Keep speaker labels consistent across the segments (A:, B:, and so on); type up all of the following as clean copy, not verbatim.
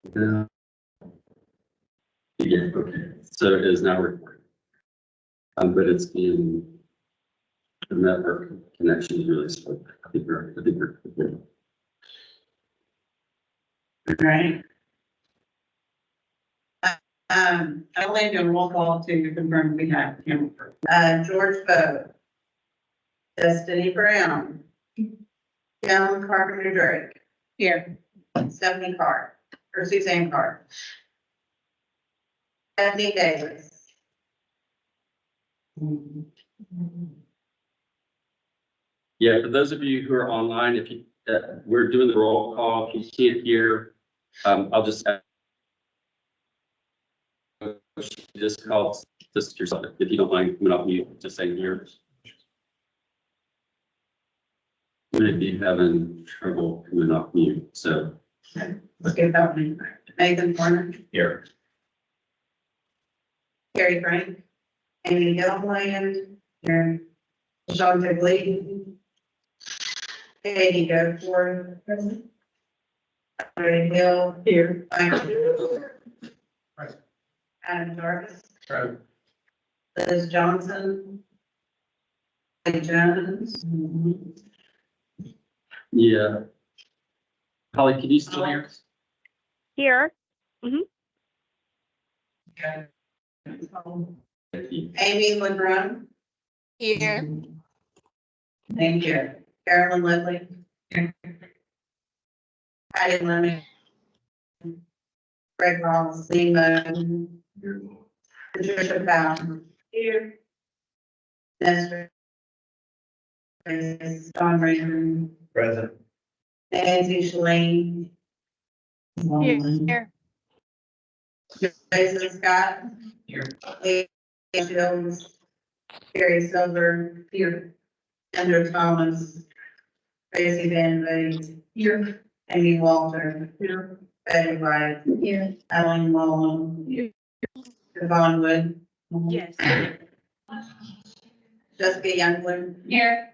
A: Yeah. Yeah, okay, so it is now recording. But it's in the network connection is really slow. I think we're good.
B: All right. I'll leave a roll call to confirm we have him. George Bowe. Destiny Brown. Joan Carpenter Drake. Here. Stephanie Carr, or Suzanne Carr. Stephanie Davis.
A: Yeah, for those of you who are online, if you, we're doing the roll call, if you can't hear, I'll just call just yourself, if you don't mind coming off mute, just saying here. Maybe having trouble coming off mute, so.
B: Let's get that one. Nathan Warner.
A: Here.
B: Carrie Frank. Amy Gilliland. Here. Sean Tigley. Katie Goforth. Present. Ray Hill. Here. Adam Jarvis.
A: Right.
B: Liz Johnson. Lee Jones.
A: Yeah. Holly, can you still hear us?
C: Here.
B: Amy LeBrun.
C: Here.
B: Thank you. Carolyn Ledley. Patty Lemon. Greg Ross, Lee Moon. Patricia Bowden. Here. Nestor. Don Raymond.
D: Present.
B: Nancy Shalane.
C: Here.
B: Jason Scott.
D: Here.
B: Lee Jones. Gary Silver. Here. Andrew Thomas. Tracy Van Veen. Here. Amy Walter. Here. Betty White. Here. Ellen Mullen.
C: Here.
B: Devon Wood.
C: Yes.
B: Jessica Youngblood.
C: Here.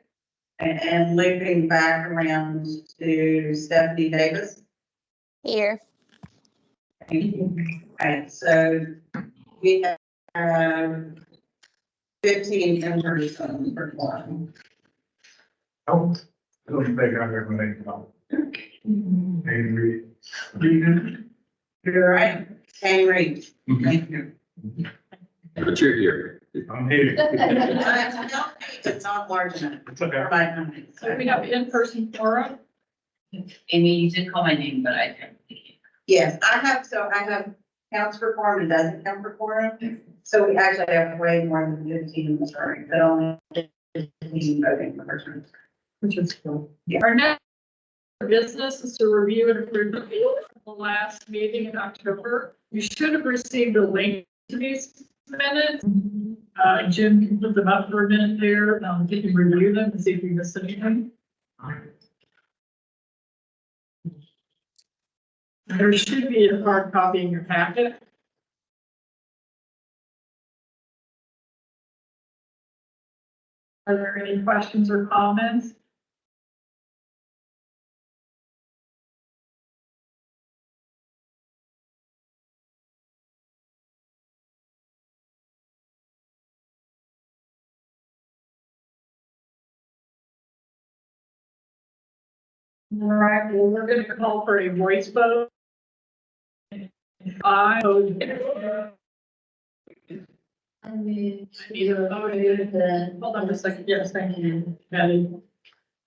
B: And looping back around to Stephanie Davis.
C: Here.
B: Alright, so we have 15 in person for one.
D: Oh. It'll make everybody know. Angry.
B: You're right, Shane Reed. Thank you.
A: But you're here.
D: I'm here.
B: It's not large enough
D: It's okay.
B: for my company.
E: So we have in-person forum.
F: Amy, you did call my name, but I didn't.
B: Yes, I have counts for quorum and doesn't count for quorum. So we actually have way more than 15 sorry, but only 15 voting for person.
E: Which is cool. Our next business is to review and approve the last meeting in October. You should have received a link to these minutes. Jim can put them up for a minute there. You can review them and see if you missed anything. There should be a hard copy in your packet. Are there any questions or comments? All right, well, we're going to call for a voice vote. I need a vote. Hold on a second. Yes, thank you, Patty.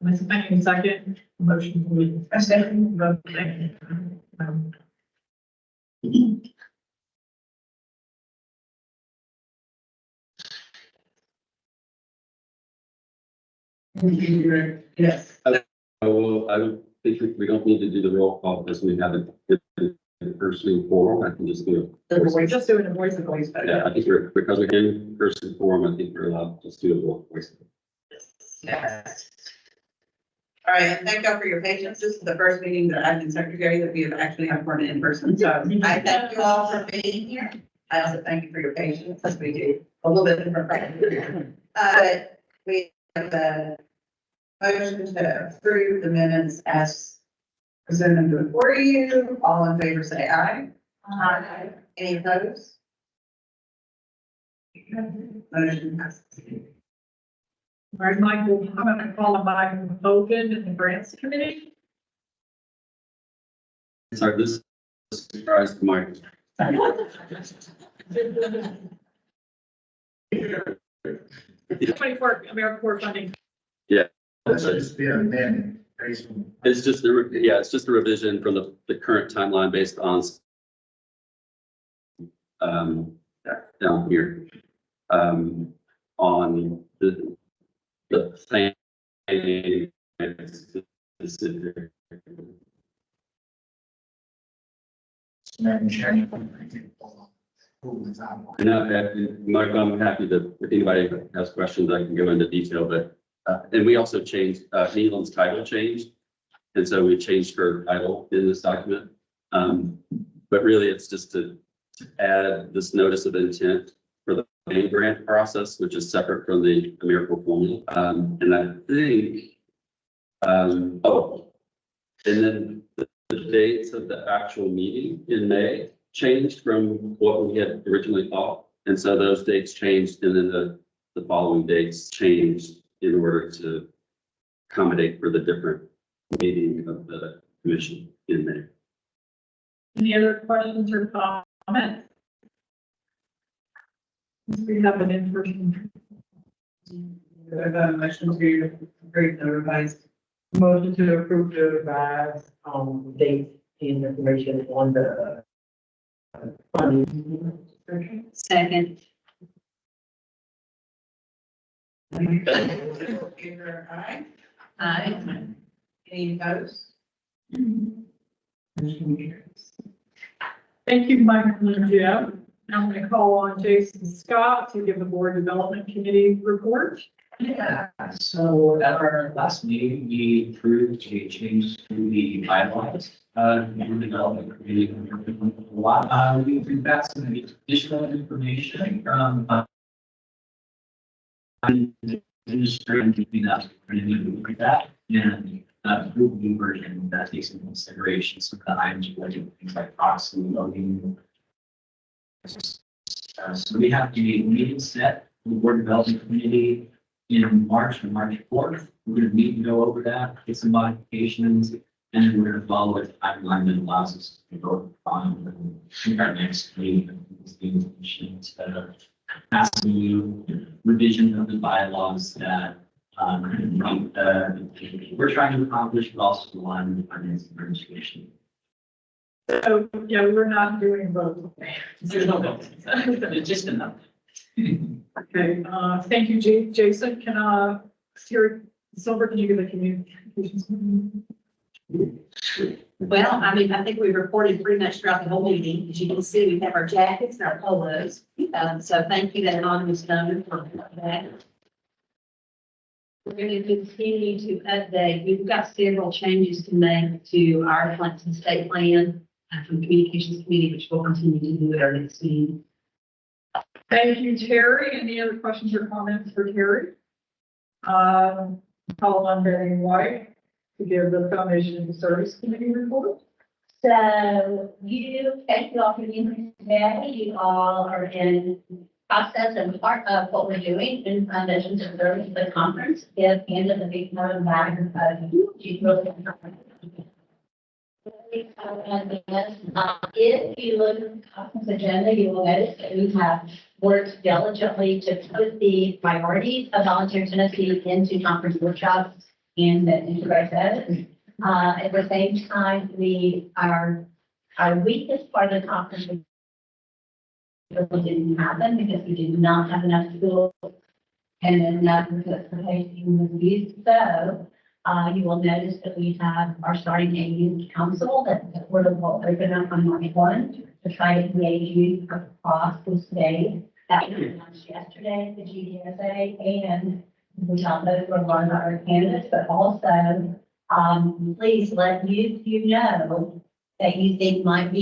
E: Thank you, second. Motion, please. A second. Vote, thank you.
B: Yes.
A: Well, I don't think we don't need to do the roll call because we have it person forum. I can just do
E: We're just doing a voice vote.
A: it. Yeah, I think because we're in person forum, I think we're allowed to just do a voice.
B: Yes. All right, thank y'all for your patience. This is the first meeting that I've been secretary that we have actually had for in person. So I thank you all for being here. I also thank you for your patience as we do a little bit different practice. We have the motion to approve the minutes as presented before you. All in favor, say aye. Aye. Any opposed? Motion passes.
E: All right, Michael, I'm gonna call on Michael Hogan in the grants committee.
A: Sorry, this is a surprise to Mike.
E: Twenty-four AmeriCorps funding.
D: This is the amendment based on.
A: It's just, it's just a revision from the current timeline based on down here, on the same specific. And Mike, I'm happy to, if anybody has questions, I can go into detail, but, and we also changed, Neelam's title changed. And so we changed her title in this document. But really it's just to add this notice of intent for the main grant process, which is separate from the AmeriCorps formula. And I think, and then the dates of the actual meeting in May changed from what we had originally thought. And so those dates changed, and then the following dates changed in order to accommodate for the different meeting of the commission in May.
E: Any other questions or comments? We have an in-person.
B: Motion to approve the revised.
G: Motion to approve the revised, date and information on the funding.
F: Second.
B: Favor, aye.
F: Aye.
B: Any opposed?
E: Thank you, Michael and Jeff. Now I'm going to call on Jason Scott to give the board development committee report.
H: Yeah, so at our last meeting, we approved a change to the bylaws, in the development committee. We've been back some additional information from, administrative keeping up, we're going to look at that and, approve new version that takes into consideration some of the items related to things like proxy loading. So we have a meeting set for the board development committee in March, on March 4th. We're going to meet and go over that, get some modifications, and then we're going to follow a timeline that allows us to go on our next meeting. Instead of passing you revision of the bylaws that we're trying to accomplish, but also align with finance and administration.
E: So, yeah, we're not doing both.
H: There's no vote. It's just enough.
E: Okay, thank you, Jason. Can, Terry Silver, can you give the communications?
F: Well, I mean, I think we reported pretty much throughout the whole meeting. As you can see, we have our jackets and our polos. So thank you, that anonymous donor, for that. We're going to continue to update. We've got several changes to make to our Clemson state plan from the communications committee, which we'll continue to do at our next meeting.
E: Thank you, Terry. Any other questions or comments for Terry? Call on Betty White to give the Foundation Service Committee report.
I: So thank you all for being here today. You all are in process and part of what we're doing in Foundation Service for the conference. If the end of the week, more than that, you really if you look at the conference agenda, you will notice that we have worked diligently to put the priorities of Volunteer Tennessee into conference workshops and integrate those. At the same time, our weakest part of the conference didn't happen because we did not have enough tools and enough participation reviews. So you will notice that we are starting a youth council that will open up on March 1 to try to engage youth across the state. That was announced yesterday at the GDSA, and we thought those were one of our candidates, but also please let youth know that you think want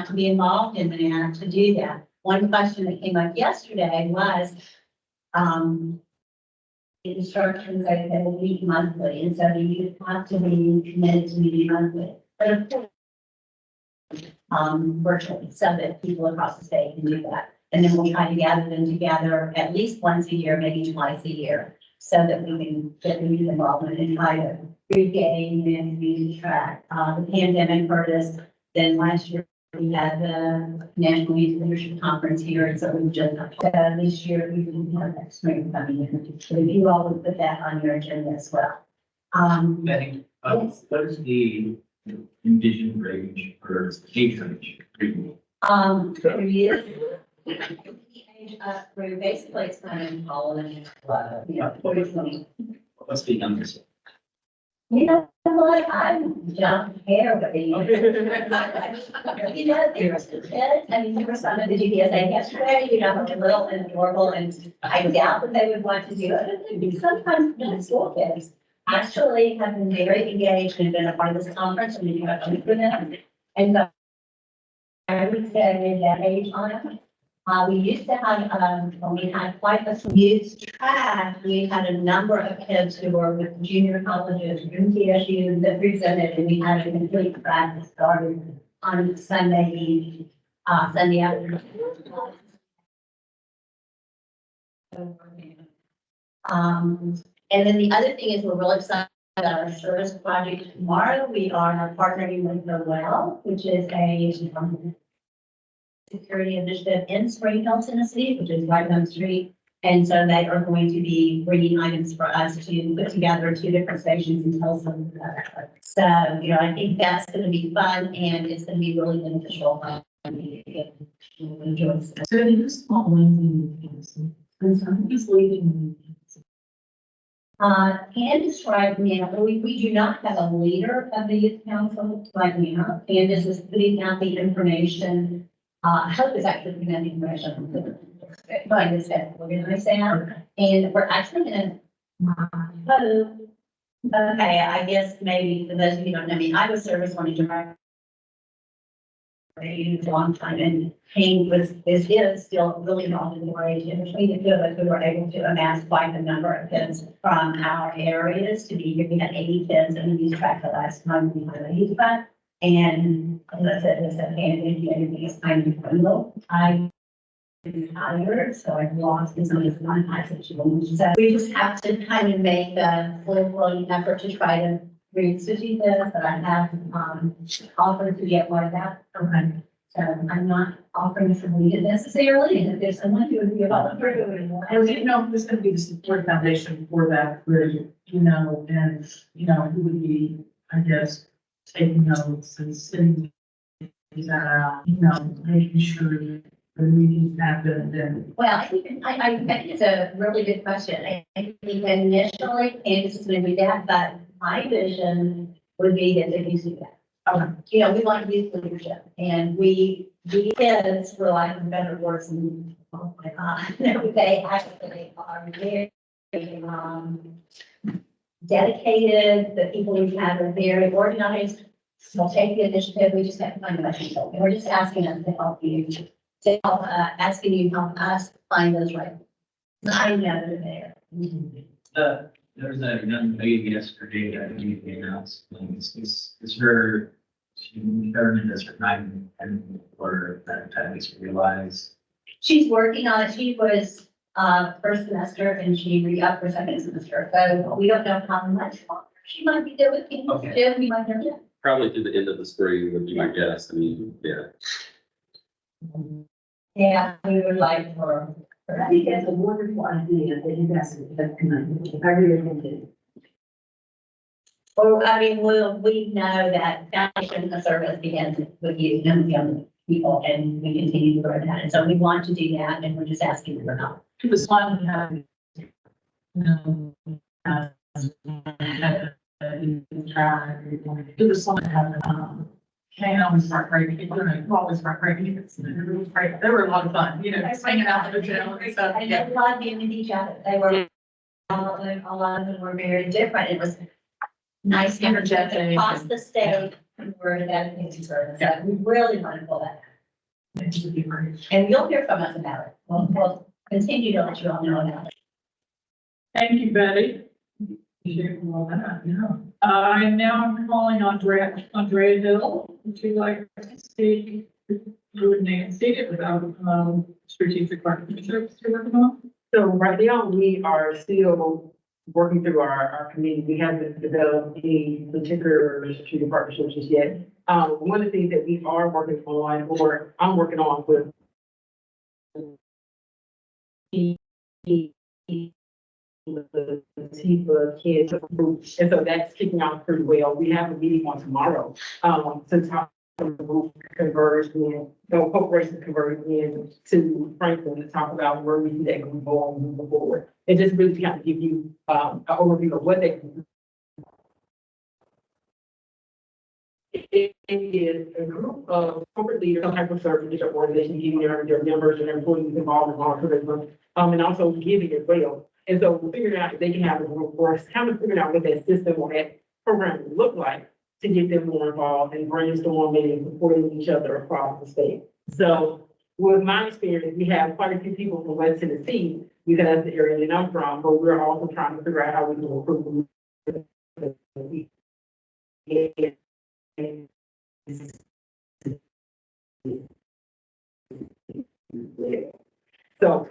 I: to be involved in that to do that. One question that came up yesterday was instructions that will meet monthly, and so you have to be committed to meeting monthly. virtually, so that people across the state can do that. And then we'll try to gather them together at least once a year, maybe twice a year, so that we can get the youth involvement and try to regain and community track. The pandemic hurt us, then last year we had the National Youth Leadership Conference here, and so we just, this year we didn't have that spring coming in. So you all would put that on your agenda as well.
H: Betty,
I: Yes.
H: what is the envision range for age range?
I: There is age up through, basically it's kind of all in, you know, 40.
H: What's the youngest?
I: You know what, I'm John Hare, but you know, there were some kids, I mean, there were some of the GPSA yesterday, you know, little and adorable, and I doubt that they would want to do it. Sometimes middle school kids actually have been very engaged and been a part of this conference, and you have to for them. And so I would say that age on it. We used to have, when we had quite a few youth track, we had a number of kids who were with junior colleges, UTSU that presented, and we had a complete track that started on Sunday, Sunday afternoon. And then the other thing is we're really excited about our service project tomorrow. We are partnering with the Well, which is a security initiative in Spring Hill, Tennessee, which is right down the street. And so they are going to be bringing items for us to put together 2 different stations in Tulsa. So, you know, I think that's going to be fun and it's going to be really beneficial. Enjoy.
G: So it is small ones in the council, and some is leaving.
I: Candace right now, we do not have a leader of the youth council right now. Candace is putting out the information. Hope is actually putting out the information. Like I said, organize that, and we're actually gonna, okay, I guess maybe for those of you who don't know me, I was service manager for a long time, and Kane is still really involved in the RA, and between the two of us, we were able to amass quite a number of kids from our areas to be here. We had 80 kids in the youth track the last time we had a youth track. And as I said, it's a hand is kind of criminal. I tired, so I've lost some of this one situation. So we just have to kind of make a full-blown effort to try to reinstitute this, but I have offered to get one of that. So I'm not offering to lead it necessarily, and if there's someone who would be about to do it.
G: And you know, there's gonna be the support foundation for that group, you know, and, you know, who would be, I guess, taking notes and sending these out, you know, making sure that the meetings happen and.
I: Well, I think it's a really good question. I think initially, Candace is going to do that, but my vision would be that if you see that. You know, we want youth leadership, and we kids, for lack of better words, and oh my God, they actually are very, dedicated. The people we have are very organized. They'll take the initiative. We just have to find the right people. We're just asking them to help you, to help, asking you to help us find those right. I know they're there.
H: There was a young lady yesterday that we announced, it's her, she determined as her time and for that at least realize.
I: She's working on it. She was, first semester and she re-upped for second semester. So we don't know how much longer she might be doing.
H: Okay.
I: We might know.
A: Probably through the end of the spring would be my guess. I mean, yeah.
I: Yeah, we would like for.
G: I think that's a wonderful idea that you guys have connected. I really do.
I: Well, I mean, we know that foundation of service begins with you and the young people, and we continue to grow that. And so we want to do that, and we're just asking for help.
G: To the slide we have, to the slide have, Hang on, start breaking, you know, always start breaking. They were a lot of fun, you know, just hanging out in the gym and stuff.
I: And they loved being with each other. They were, a lot of them were very different. It was nice, energetic, across the state, and we're dedicated service. So we really want to pull that. And you'll hear from us about it. We'll continue to let you all know about it.
E: Thank you, Betty. Sharing all that, yeah. And now I'm calling Andrea Hill. Would you like to speak? You would name and state it about, strategic partnerships you're working on?
G: So right now, we are still working through our committee. We haven't developed any particular strategic partnerships just yet. One of the things that we are working on, or I'm working on with the Tifa kids group, and so that's kicking off pretty well. We have a meeting on tomorrow, to talk group conversion, so corporations conversion to Franklin to talk about where we see that group going moving forward. And just really kind of give you an overview of what they can do. It is a group of corporate leaders, some type of service, different organization, giving their members and their employees involved in our curriculum, and also giving as well. And so we're figuring out if they can have a group for us, kind of figuring out what that system or that program would look like to get them more involved and brainstorming and supporting each other across the state. So with my experience, we have quite a few people from West Tennessee, because that's the area that I'm from, but we're also trying to figure out how we can improve. So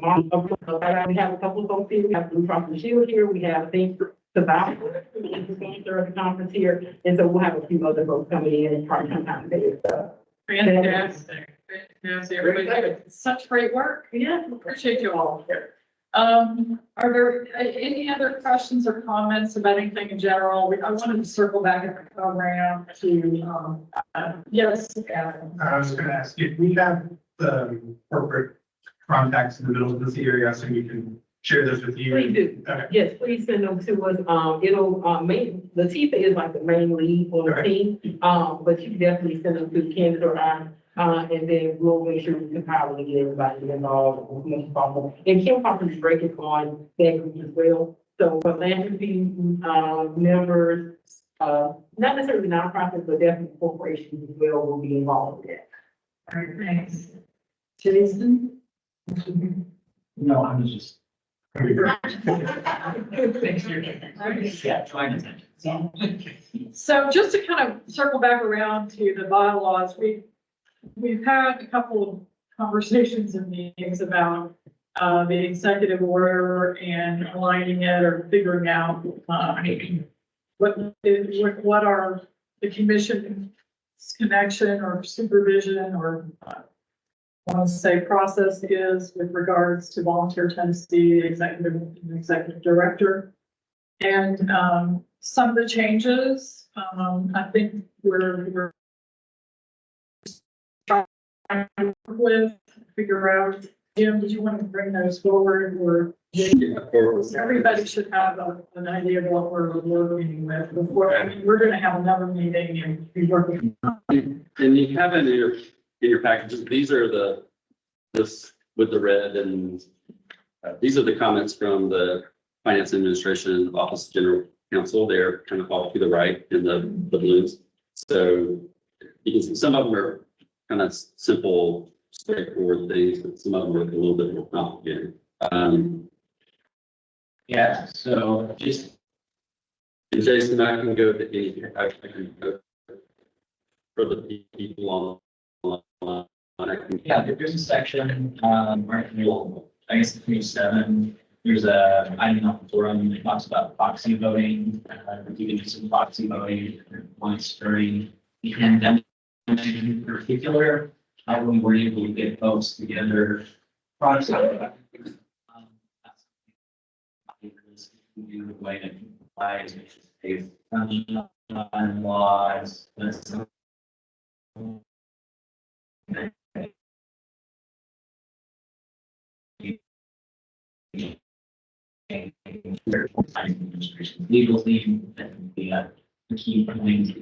G: we have a couple of folks here. We have Blue Cross Blue Shield here. We have things about the conference here, and so we'll have a few other folks coming in and trying to come out today. So
E: Fantastic. Fantastic. Everybody did such great work.
G: yeah,
E: Appreciate you all. Are there any other questions or comments about anything in general? I wanted to circle back at the program to, yes.
D: I was gonna ask if we have the corporate contacts in the middle of this area, so we can share those with you.
G: please do.
D: Okay.
G: Yes, please send them to us. Latifa is like the main lead on the
D: Okay.
G: team, but you can definitely send them to Candace or I. And then we'll make sure we compile and get everybody involved as much as possible. And Kim probably break it on that group as well. So philanthropy, members, not necessarily nonprofits, but definitely corporations as well will be involved in that.
E: All right, thanks. Jason?
H: No, I was just,
G: Thanks,
H: yeah, trying to.
E: So just to kind of circle back around to the bylaws, we've had a couple of conversations and meetings about the executive order and aligning it or figuring out what are the commission's connection or supervision or I want to say process is with regards to Volunteer Tennessee executive director. And some of the changes, I think we're trying to work with, figure out, Jim, did you want to bring those forward or? Everybody should have an idea of what we're working with before, I mean, we're gonna have another meeting and be working.
A: And you have in your packages, these are this with the red and these are the comments from the Finance Administration Office of General Counsel. They're kind of all to the right in the blues. So you can see some of them are kind of simple, straightforward things, but some of them are a little bit more complicated.
H: Yeah, so just,
A: And Jason, I can go to any, I can go for the people on. I can.
H: yeah, there's a section, right, I guess the page 7, there's a item on the forum that talks about proxy voting. You can do some proxy voting once during the pandemic in particular, how we were able to get folks together. Proxy. We do the way that applies, which is based on laws. Legal theme that would be a key point.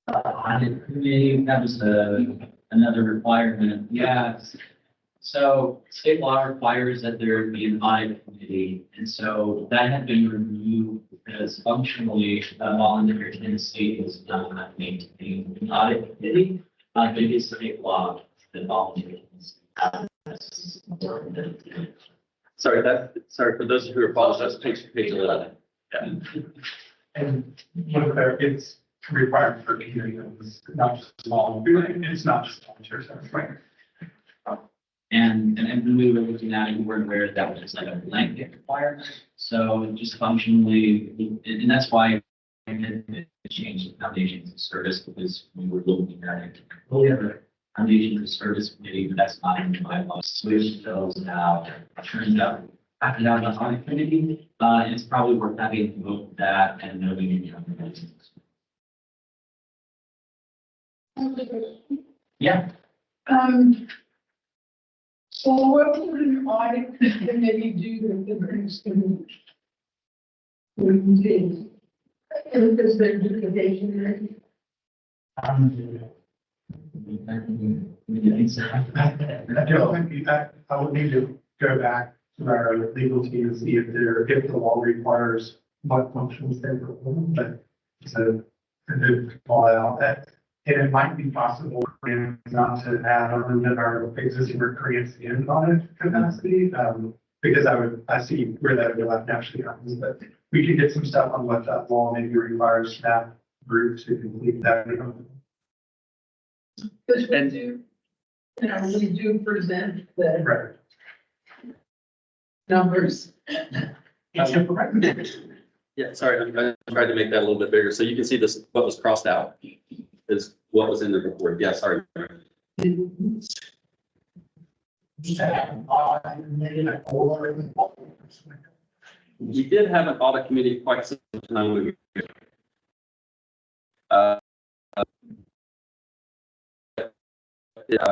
H: Audit committee, that was another requirement, yeah. So state law requires that there be an audit committee, and so that had been removed because functionally, voluntary Tennessee is not maintaining an audit committee. But it is state law that voluntary Tennessee.
A: Sorry, for those who are following, that's page 11. Yeah.
D: And one of the, it's required for community, it's not just small, it's not just volunteer service, right?
H: And when we were looking at it, we weren't aware that was like a blanket requirement. So just functionally, and that's why I had to change the foundations of service, because we were looking at it. We have a foundations of service committee, but that's not in the bylaws. Switch those out. Turns out, after that, the audit committee, it's probably worth having to vote that and knowing you know. Yeah.
G: So what would an audit committee do that the grants committee wouldn't do? Because they're duplication.
D: I would need to go back to our legal team and see if the law requires what functions they perform, but so to call out that. And it might be possible for him not to add a limit our existing recurrence in audit capacity, because I see where that overlap naturally happens, but we could get some stuff on what that law maybe requires staff group to complete that.
G: Because we do, you know, we do present the
D: Right.
G: numbers.
A: Yeah, sorry, I tried to make that a little bit bigger. So you can see this, what was crossed out is what was in the report. Yeah, sorry. We did have an audit committee quite some time ago.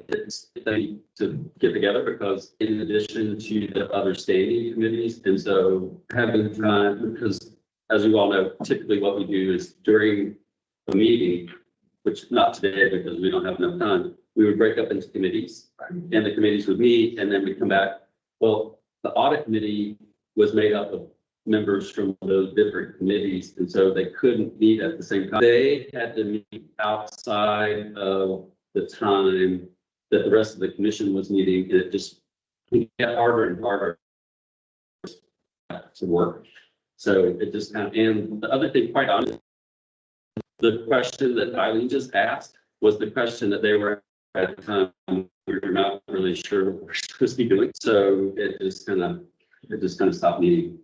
A: It's they to get together because in addition to the other standing committees, and so having time, because as you all know, typically what we do is during a meeting, which not today because we don't have enough time, we would break up into committees and the committees would meet and then we come back. Well, the audit committee was made up of members from those different committees. And so they couldn't meet at the same time. They had to meet outside of the time that the rest of the commission was meeting. And it just got harder and harder to work. So it just kind of, and the other thing, quite honestly, the question that Eileen just asked was the question that they were at the time, we were not really sure what we're supposed to be doing. So it just kind of stopped meeting.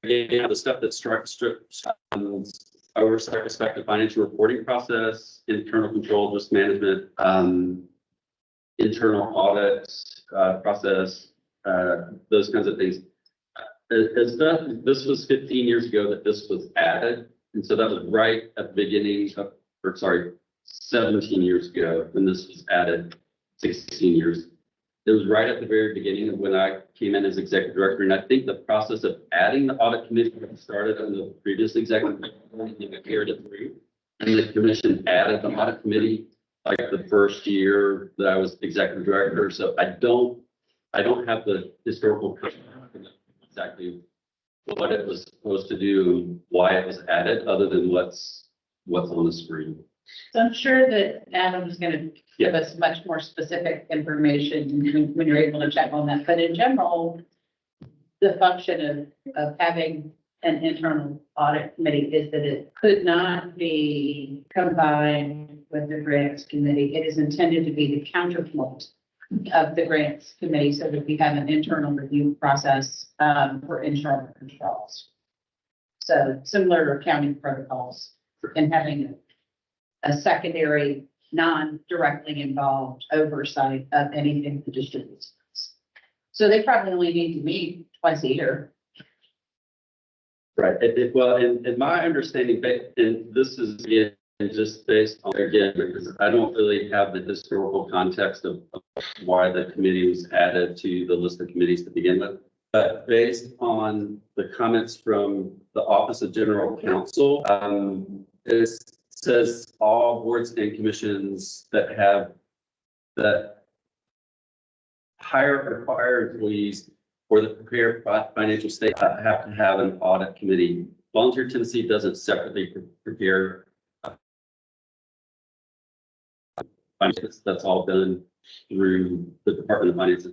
A: Yeah, the stuff that strips oversight, respect the financial reporting process, internal control, risk management, internal audits, process, those kinds of things. This was 15 years ago that this was added. And so that was right at the beginning of, or sorry, 17 years ago when this was added, 16 years. It was right at the very beginning of when I came in as executive director. And I think the process of adding the audit committee started on the previous executive director and they carried it through. And the commission added the audit committee like the first year that I was executive director. So I don't have the historical exactly what it was supposed to do and why it was added, other than what's on the screen.
F: So I'm sure that Adam's going to give us much more specific information when you're able to check on that. But in general, the function of having an internal audit committee is that it could not be combined with the grants committee. It is intended to be the counterpart of the grants committee so that we have an internal review process for internal controls. So similar accounting protocols and having a secondary, non-directly involved oversight of anything that distributes. So they probably only need to meet twice a year.
A: Right. Well, in my understanding, and this is again, just based on, again, because I don't really have the historical context of why the committee was added to the list of committees to begin with. But based on the comments from the Office of General Counsel, it says all boards and commissions that hire or fire employees or that prepare financial statements have to have an audit committee. Volunteer Tennessee doesn't separately prepare. That's all done through the Department of Finance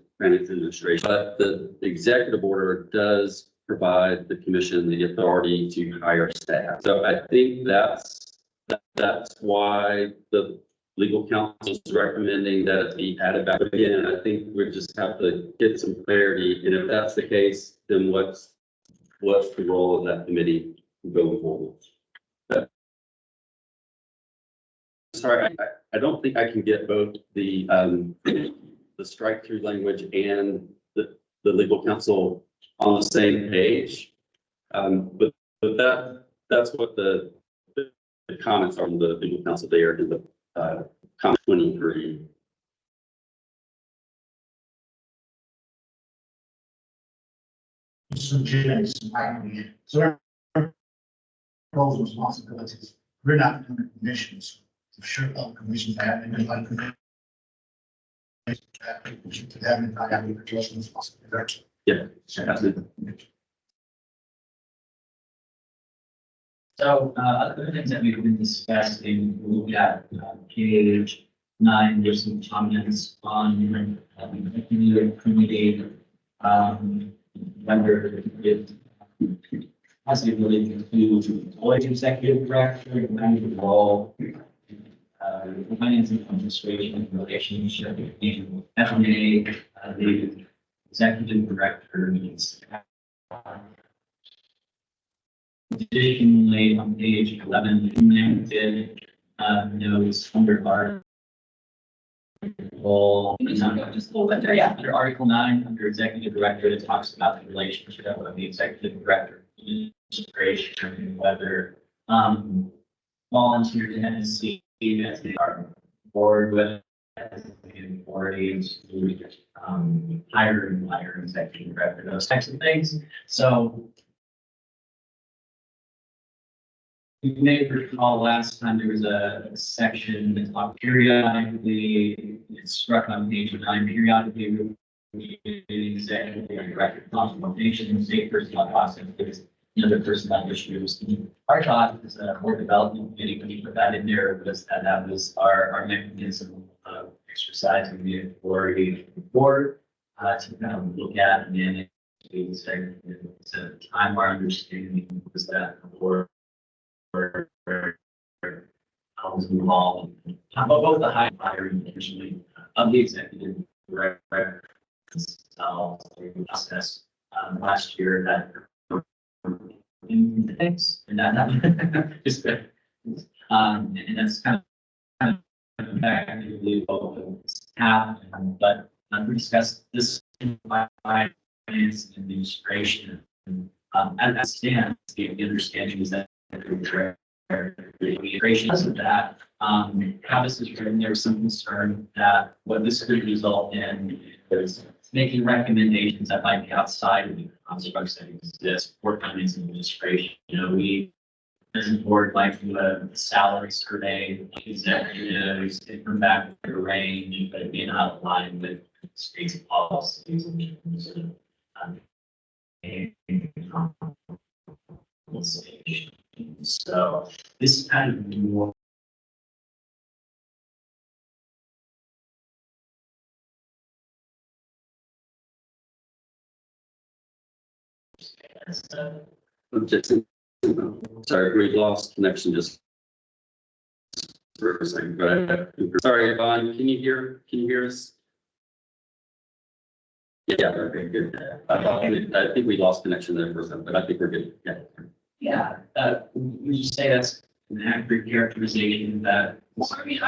A: Administration. But the executive order does provide the commission the authority to hire staff. So I think that's why the legal counsel is recommending that it be added back. But again, I think we just have to get some clarity. And if that's the case, then what's the role of that committee going forward? Sorry, I don't think I can get both the strike through language and the legal counsel on the same page. But that's what the comments are from the legal counsel there in the comment 23.
J: So Jay's, so our roles and responsibilities, we're not doing commissions. I'm sure other commissions have, and there's like commissions that haven't had any responsibility.
A: Yeah, absolutely.
H: So, other things that we've been discussing, we looked at page 9, there's some comments on the committee, whether it has the ability to employ executive director, and the role, finance and administration relationship between FMA, the executive director needs. Additionally, on page 11, did notes under Article, just a little bit there, yeah, under Article 9, under executive director, it talks about the relationship of the executive director, administration, and whether Volunteer Tennessee as the board with the authorities to hire and fire executive director, those types of things. So you may recall last time there was a section that talked periodically, it's struck on page 9, periodically executive director consultation, state personnel process, another personnel issues. Our thought is a board development committee, when you put that in there, was that was our mechanism of exercising the authority of the board to kind of look at and manage the executive. So at the time, our understanding was that the board was involved in both the hiring usually of the executive director process last year that things and that is good. And that's kind of effectively what's happened, but we discussed this in finance and administration. As it stands, the understanding is that the integration of that, how this is written, there's some concern that what this could result in is making recommendations that might be outside of the constructs that exist for finance and administration. You know, we as a board like to do a salary survey, executives, they come back with a range, but it may not align with state's policies and so this is kind of more
A: Sorry, we lost connection just for a second, but sorry, Yvonne, can you hear us? Yeah, okay, good. I think we lost connection there for a second, but I think we're good. Yeah.
H: Yeah, would you say that's an accurate characterization that?
E: Well, I mean,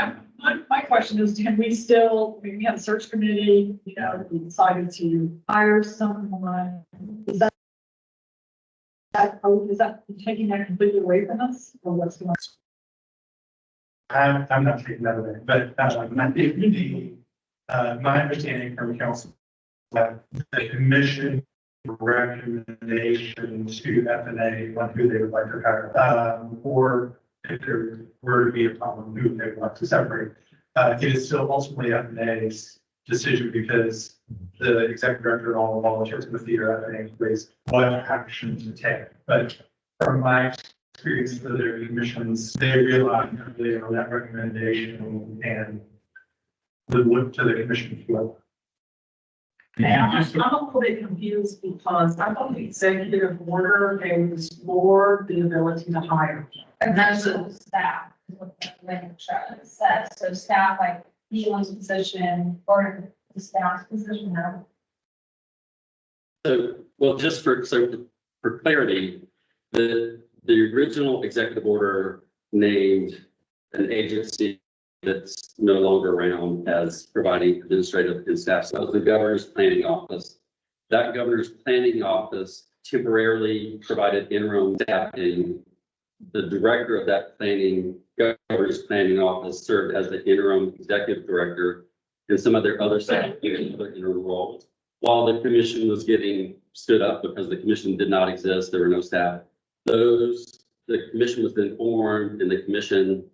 E: my question is, can we still, we have a search committee, you know, we decided to hire someone, is that taking that completely away from us, or what's going on?
D: I'm not taking that away, but I think my understanding from council that the commission recommendation to FNA on who they would like to hire, or if there were to be a problem, who they want to separate. It is still ultimately FNA's decision because the executive director and all the volunteers in the theater FNA employees what action to take. But from my experience with other commissions, they rely heavily on that recommendation and would look to the commission for.
G: And I'm a little bit confused because I thought the executive order gave us more the ability to hire.
I: And that's the staff, is what the language says, so staff like Neal's position or the staff's position now.
A: So, well, just for clarity, the original executive order named an agency that's no longer around as providing administrative and staff. So the governor's planning office. That governor's planning office temporarily provided interim staffing. The director of that governor's planning office served as the interim executive director, and some of their other staff in other interim roles. While the commission was getting stood up because the commission did not exist, there were no staff. The commission was then formed, and the commission,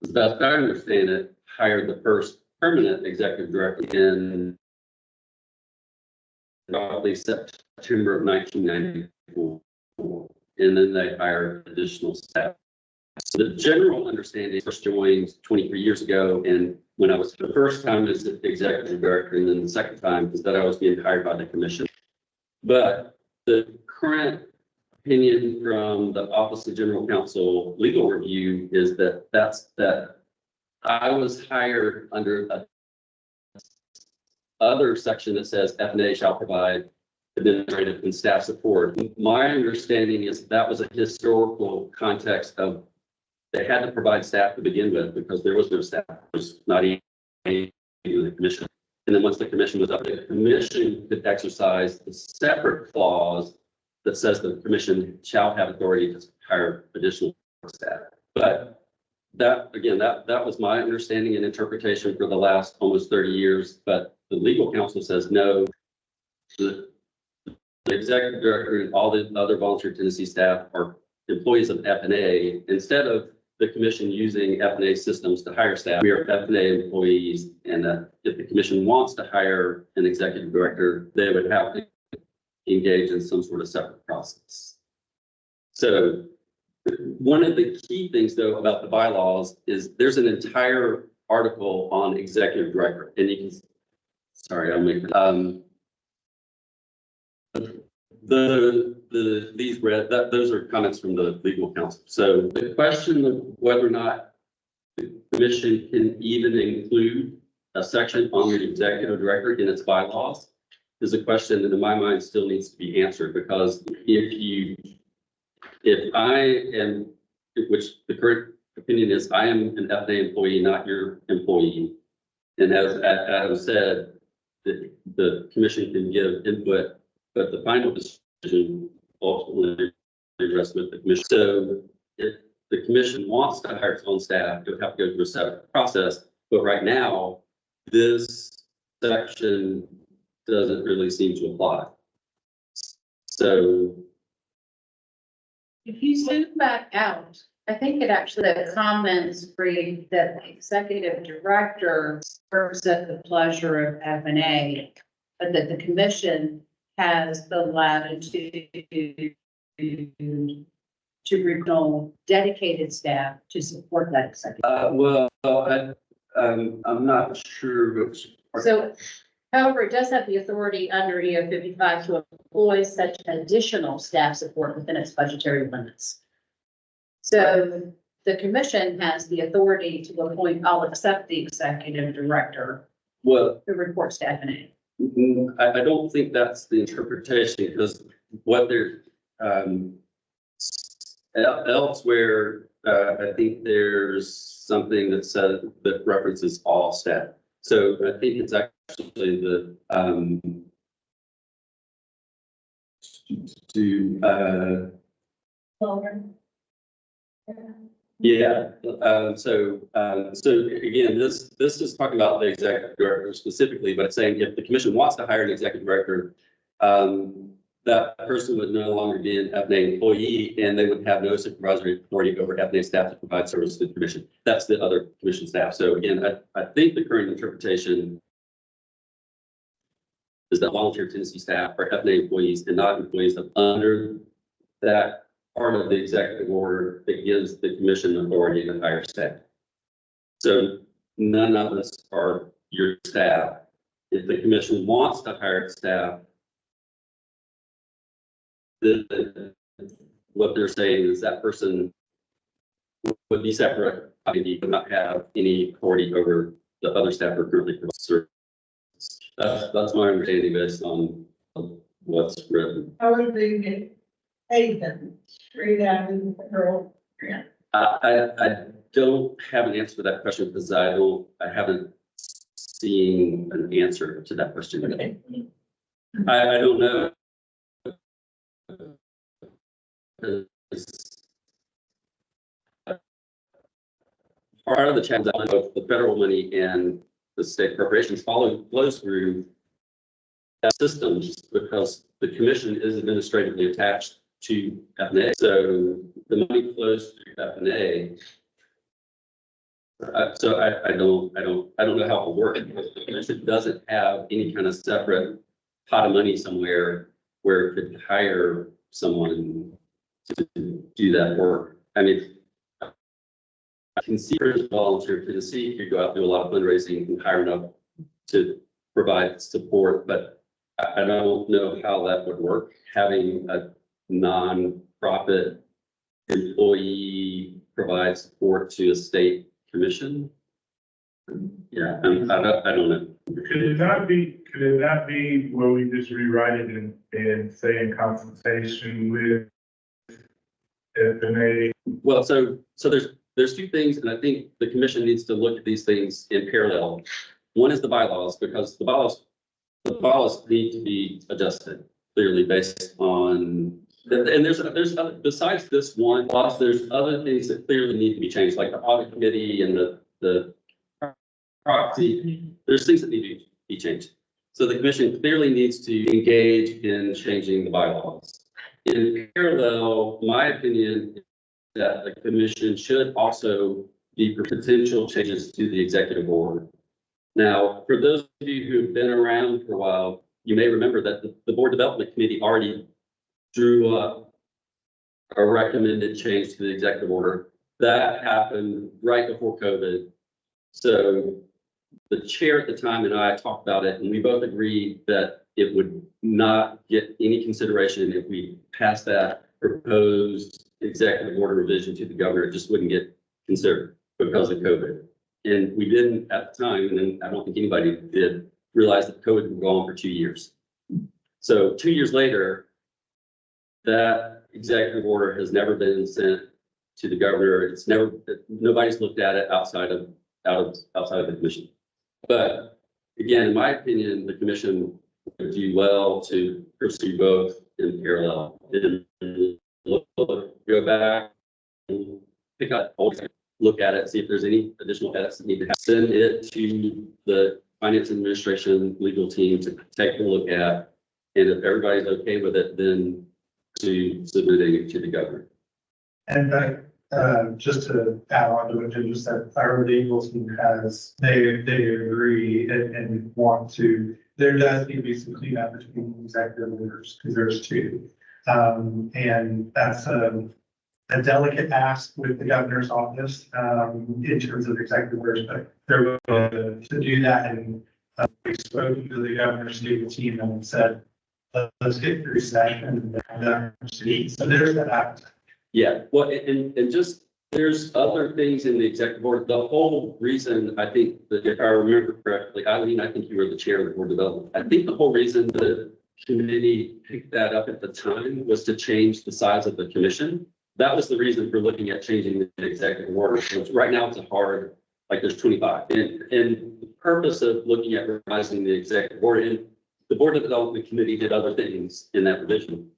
A: as best I understand it, hired the first permanent executive director in probably September of 1994, and then they hired additional staff. So the general understanding first joined 23 years ago, and when I was the first time as the executive director, and then the second time is that I was being hired by the commission. But the current opinion from the Office of General Counsel Legal Review is that I was hired under a other section that says FNA shall provide administrative and staff support. My understanding is that was a historical context of they had to provide staff to begin with because there was no staff. There was not even the commission. And then once the commission was up, the commission could exercise the separate clause that says the commission shall have authority to hire additional staff. But that, again, that was my understanding and interpretation for the last almost 30 years. But the legal counsel says no. The executive director and all the other volunteer Tennessee staff are employees of FNA. Instead of the commission using FNA systems to hire staff, we are FNA employees. And if the commission wants to hire an executive director, they would have to engage in some sort of separate process. So one of the key things, though, about the bylaws is there's an entire article on executive director, and you can, sorry, I'll make those are comments from the legal counsel. So the question of whether or not the commission can even include a section on the executive director in its bylaws is a question that in my mind still needs to be answered, because if I am, which the current opinion is I am an FNA employee, not your employee. And as Adam said, the commission can give input, but the final decision ultimately rests with the commission. So if the commission wants to hire its own staff, it would have to go through a separate process. But right now, this section doesn't really seem to apply. So
K: if you zoom back out, I think it actually, the comments read that the executive director serves at the pleasure of FNA, but that the commission has the latitude to recall dedicated staff to support that executive.
A: well, I'm not sure which.
K: So, however, it does have the authority under EO 55 to employ such additional staff support within its budgetary limits. So the commission has the authority to appoint, I'll accept the executive director
A: Well,
K: who reports to FNA.
A: I don't think that's the interpretation, because what they're elsewhere, I think there's something that says that references all staff. So I think it's actually the yeah. So again, this is talking about the executive director specifically, but saying if the commission wants to hire an executive director, that person would no longer be an FNA employee and they would have no supervisory authority over FNA staff to provide service to the commission. That's the other commission staff. So again, I think the current interpretation is that volunteer Tennessee staff are FNA employees and not employees of under that part of the executive order that gives the commission authority to hire staff. So none of us are your staff. If the commission wants to hire staff, what they're saying is that person would be separate, i.e. would not have any authority over the other staff who are currently providing service. That's my understanding based on what's written.
B: How would they get paid then? Straight out of the federal grant?
A: I don't have an answer to that question because I haven't seen an answer to that question.
B: Okay.
A: I don't know. Part of the challenge of the federal money and the state appropriations flows through that systems because the commission is administratively attached to FNA. So the money flows through FNA. So I don't know how it will work. The commission doesn't have any kind of separate pot of money somewhere where it could hire someone to do that work. I mean, I can see there's volunteer Tennessee could go out and do a lot of fundraising and hire enough to provide support, but I don't know how that would work. Having a nonprofit employee provide support to a state commission. Yeah, I don't know.
L: Could it not be where we just rewrite it and say in consultation with FNA?
A: Well, so there's two things, and I think the commission needs to look at these things in parallel. One is the bylaws, because the bylaws need to be adjusted clearly based on, and there's other, besides this one, plus there's other things that clearly need to be changed, like the audit committee and the proxy. There's things that need to be changed. So the commission clearly needs to engage in changing the bylaws. In parallel, my opinion is that the commission should also be for potential changes to the executive order. Now, for those of you who've been around for a while, you may remember that the board development committee already drew up a recommended change to the executive order. That happened right before COVID. So the chair at the time and I talked about it, and we both agreed that it would not get any consideration if we passed that proposed executive order revision to the governor. It just wouldn't get considered because of COVID. And we didn't at the time, and then I don't think anybody did, realize that COVID would go on for 2 years. So 2 years later, that executive order has never been sent to the governor. It's never, nobody's looked at it outside of the commission. But again, in my opinion, the commission would do well to pursue both in parallel. And go back, and pick up, look at it, see if there's any additional edits that need to happen. Send it to the finance administration legal team to take a look at. And if everybody's okay with it, then to submitting it to the governor.
D: And just to add on to what Jim just said, our legal team has, they agree and want to, there does need to be some cleanup between executive orders, because there's two. And that's a delicate ask with the governor's office in terms of executive orders, but they're willing to do that. And we spoke to the governor's legal team and said, let's get through session and proceed. So there's that appetite.
A: Yeah, well, and just, there's other things in the executive board. The whole reason, I think, that if I remember correctly, Eileen, I think you were the chair of the board development. I think the whole reason the committee picked that up at the time was to change the size of the commission. That was the reason for looking at changing the executive order. So right now it's a hard, like there's 25. And the purpose of looking at revising the executive order, and the board development committee did other things in that revision.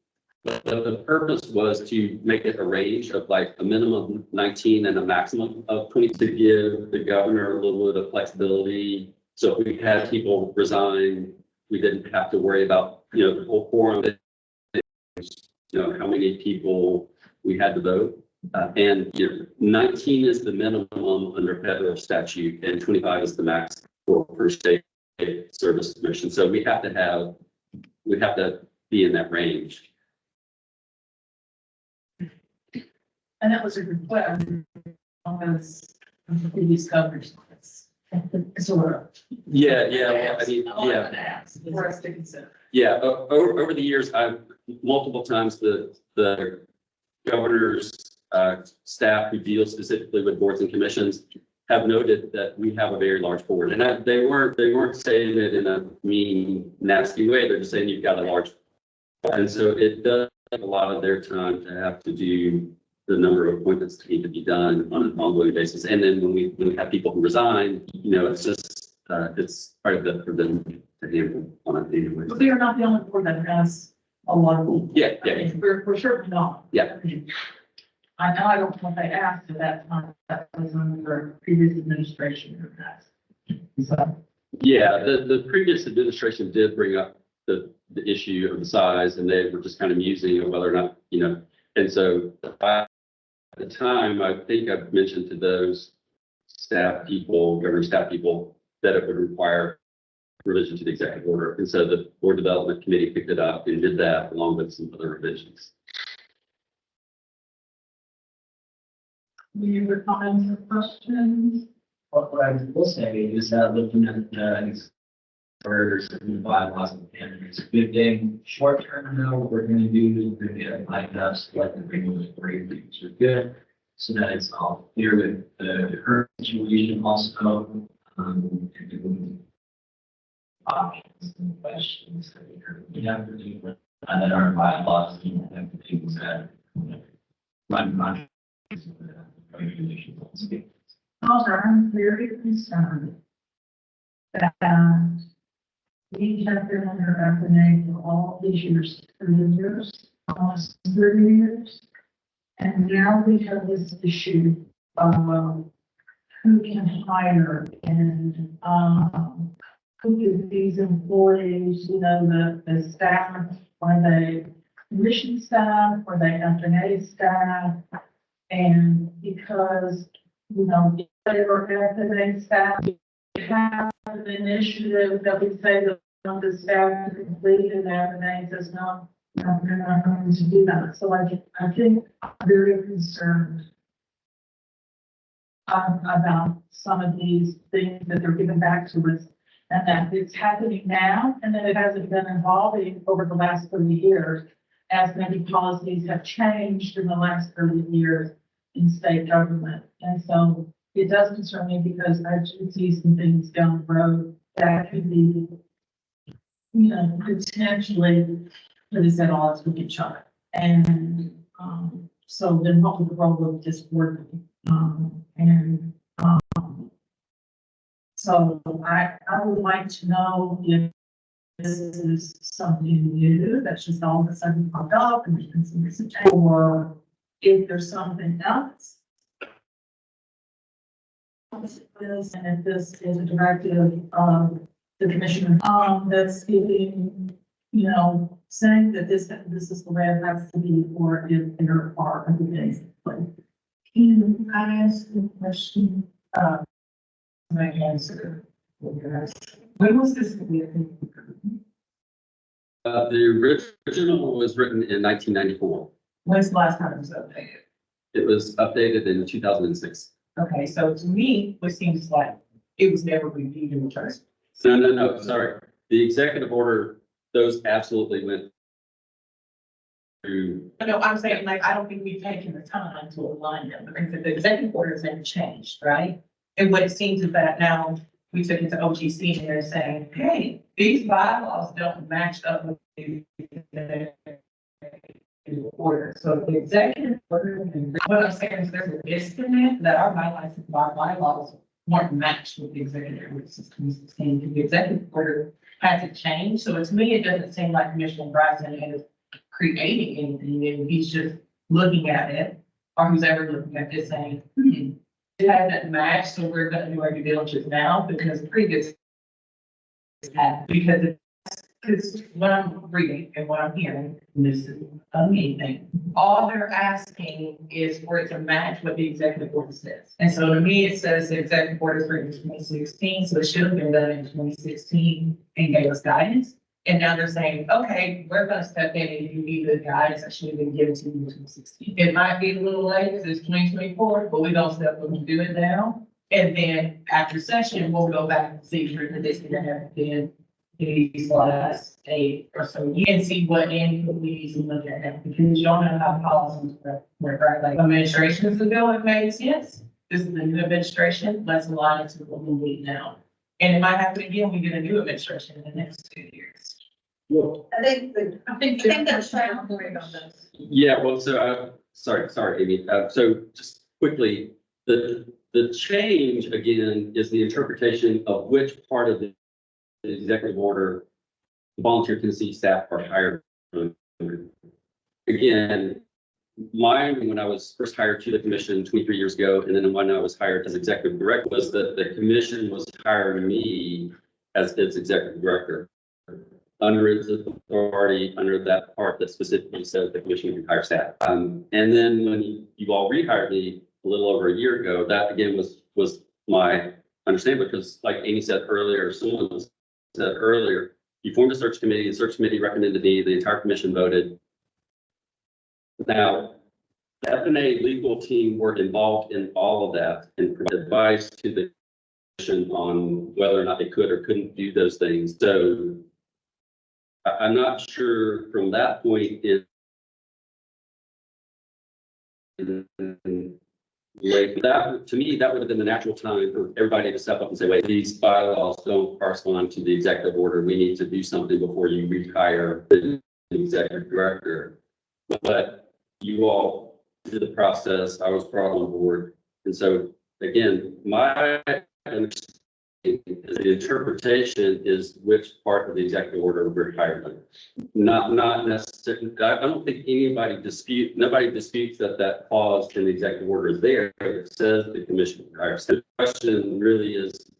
A: But the purpose was to make it a range of like a minimum of 19 and a maximum of 20 to give the governor a little bit of flexibility. So if we had people resign, we didn't have to worry about, the whole quorum how many people we had to vote. And 19 is the minimum under federal statute and 25 is the max for state service commission. So we have to be in that range.
G: And that was a request because of the previous governor's office. Sort of.
A: Yeah, well, I mean, yeah.
G: Ask for us to consider.
A: Yeah, over the years, I've multiple times the governor's staff who deals specifically with boards and commissions have noted that we have a very large board. And they weren't saying it in a mean, nasty way. They're just saying you've got a large. And so it does take a lot of their time to have to do the number of appointments that need to be done on an ongoing basis. And then when we have people who resign, it's just, it's part of for them to handle on a daily basis.
G: But we are not the only board that has a lot of people.
A: Yeah.
G: I mean, we're certainly not.
A: Yeah.
G: I know I don't know if they asked at that time, that was under previous administration or that. So,
A: Yeah, the previous administration did bring up the issue of the size and they were just kind of musing on whether or not, and so at the time, I think I've mentioned to those government staff people, that it would require revision to the executive order. And so the board development committee picked it up and did that along with some other revisions.
G: any other comments or questions?
H: What I will say is that looking at the orders and bylaws and standards, a good thing. Short term, though, what we're going to do is we're going to get like us, like the regulatory things are good, so that it's all clear with the current situation also. And doing options and questions that we have to do with that our bylaws and things that my regulations also.
G: However, I'm very concerned that we have been under FNA for all these years, 30 years, almost 30 years. And now we have this issue of who can hire and who do these employees, the staff, are they commission staff, are they FNA staff? And because, if they were FNA staff, we have an initiative that we say that the staff to complete and FNA says, no, they're not going to do that. So I think I'm very concerned about some of these things that they're giving back to us and that it's happening now and that it hasn't been evolving over the last 30 years as many policies have changed in the last 30 years in state government. And so it does concern me because I do see some things down the road that could be, potentially put us at odds with each other. And so then what would the role of this board be? So I would like to know if this is something new that's just all of a sudden popped up and there's been some research, or if there's something else. And if this is a directive of the commissioner, that's giving, saying that this is the way it has to be, or if there are other things. Can I ask a question? My answer. When was this?
A: The original was written in 1994.
G: When's the last time it was updated?
A: It was updated in 2006.
G: Okay, so to me, it seems like it was never reviewed in return.
A: No, sorry. The executive order, those absolutely went through.
G: No, I'm saying, I don't think we've taken the time to align them, because the executive order has never changed, right? And what it seems is that now we took it to OGC and they're saying, hey, these bylaws don't match up with the order. So the executive order, what I'm saying is there's a disconnect that our bylaws weren't matched with the executive order system. The executive order hasn't changed. So to me, it doesn't seem like Commissioner Bryson is creating anything, and he's just looking at it, or who's ever looking at this saying, it hasn't matched, so we're going to do our due diligence now because previous had, because Because what I'm reading and what I'm hearing, and this is a me thing, all they're asking is for it to match what the executive board says. And so to me, it says the executive board is written in 2016, so it should have been done in 2016 and gave us guidance. And now they're saying, okay, we're gonna step in and give you the guidance that should have been given to you in 2016. It might be a little late because it's 2024, but we're gonna step in and do it now. And then after session, we'll go back and see if this is gonna have been these last 8 or so. You can see what input we need to look at that, because you don't know how policies work, right? Like administrations ago, it made sense. This is the new administration, let's align it to what we need now. And it might happen again, we get a new administration in the next 2 years.
B: I think that's
E: I'm worried about this.
A: Yeah, well, so, sorry, Amy. So just quickly, the change again is the interpretation of which part of the executive order the volunteer Tennessee staff are hired. Again, mine, when I was first hired to the commission 23 years ago, and then when I was hired as executive director, was that the commission was hiring me as its executive director under its authority, under that part that specifically says the commission can hire staff. And then when you all rehired me a little over a year ago, that again was my understanding, because like Amy said earlier, someone said earlier, you formed a search committee, the search committee recommended me, the entire commission voted. Now, the FNA legal team were involved in all of that and provided advice to the commission on whether or not they could or couldn't do those things. So I'm not sure from that point like that, to me, that would have been the natural time for everybody to step up and say, wait, these bylaws don't correspond to the executive order. We need to do something before you rehire the executive director. But you all did the process. I was brought on board. And so again, my understanding is the interpretation is which part of the executive order we're hired under. Not necessarily, I don't think nobody disputes that clause in the executive order is there. It says the commission hires. So the question really is,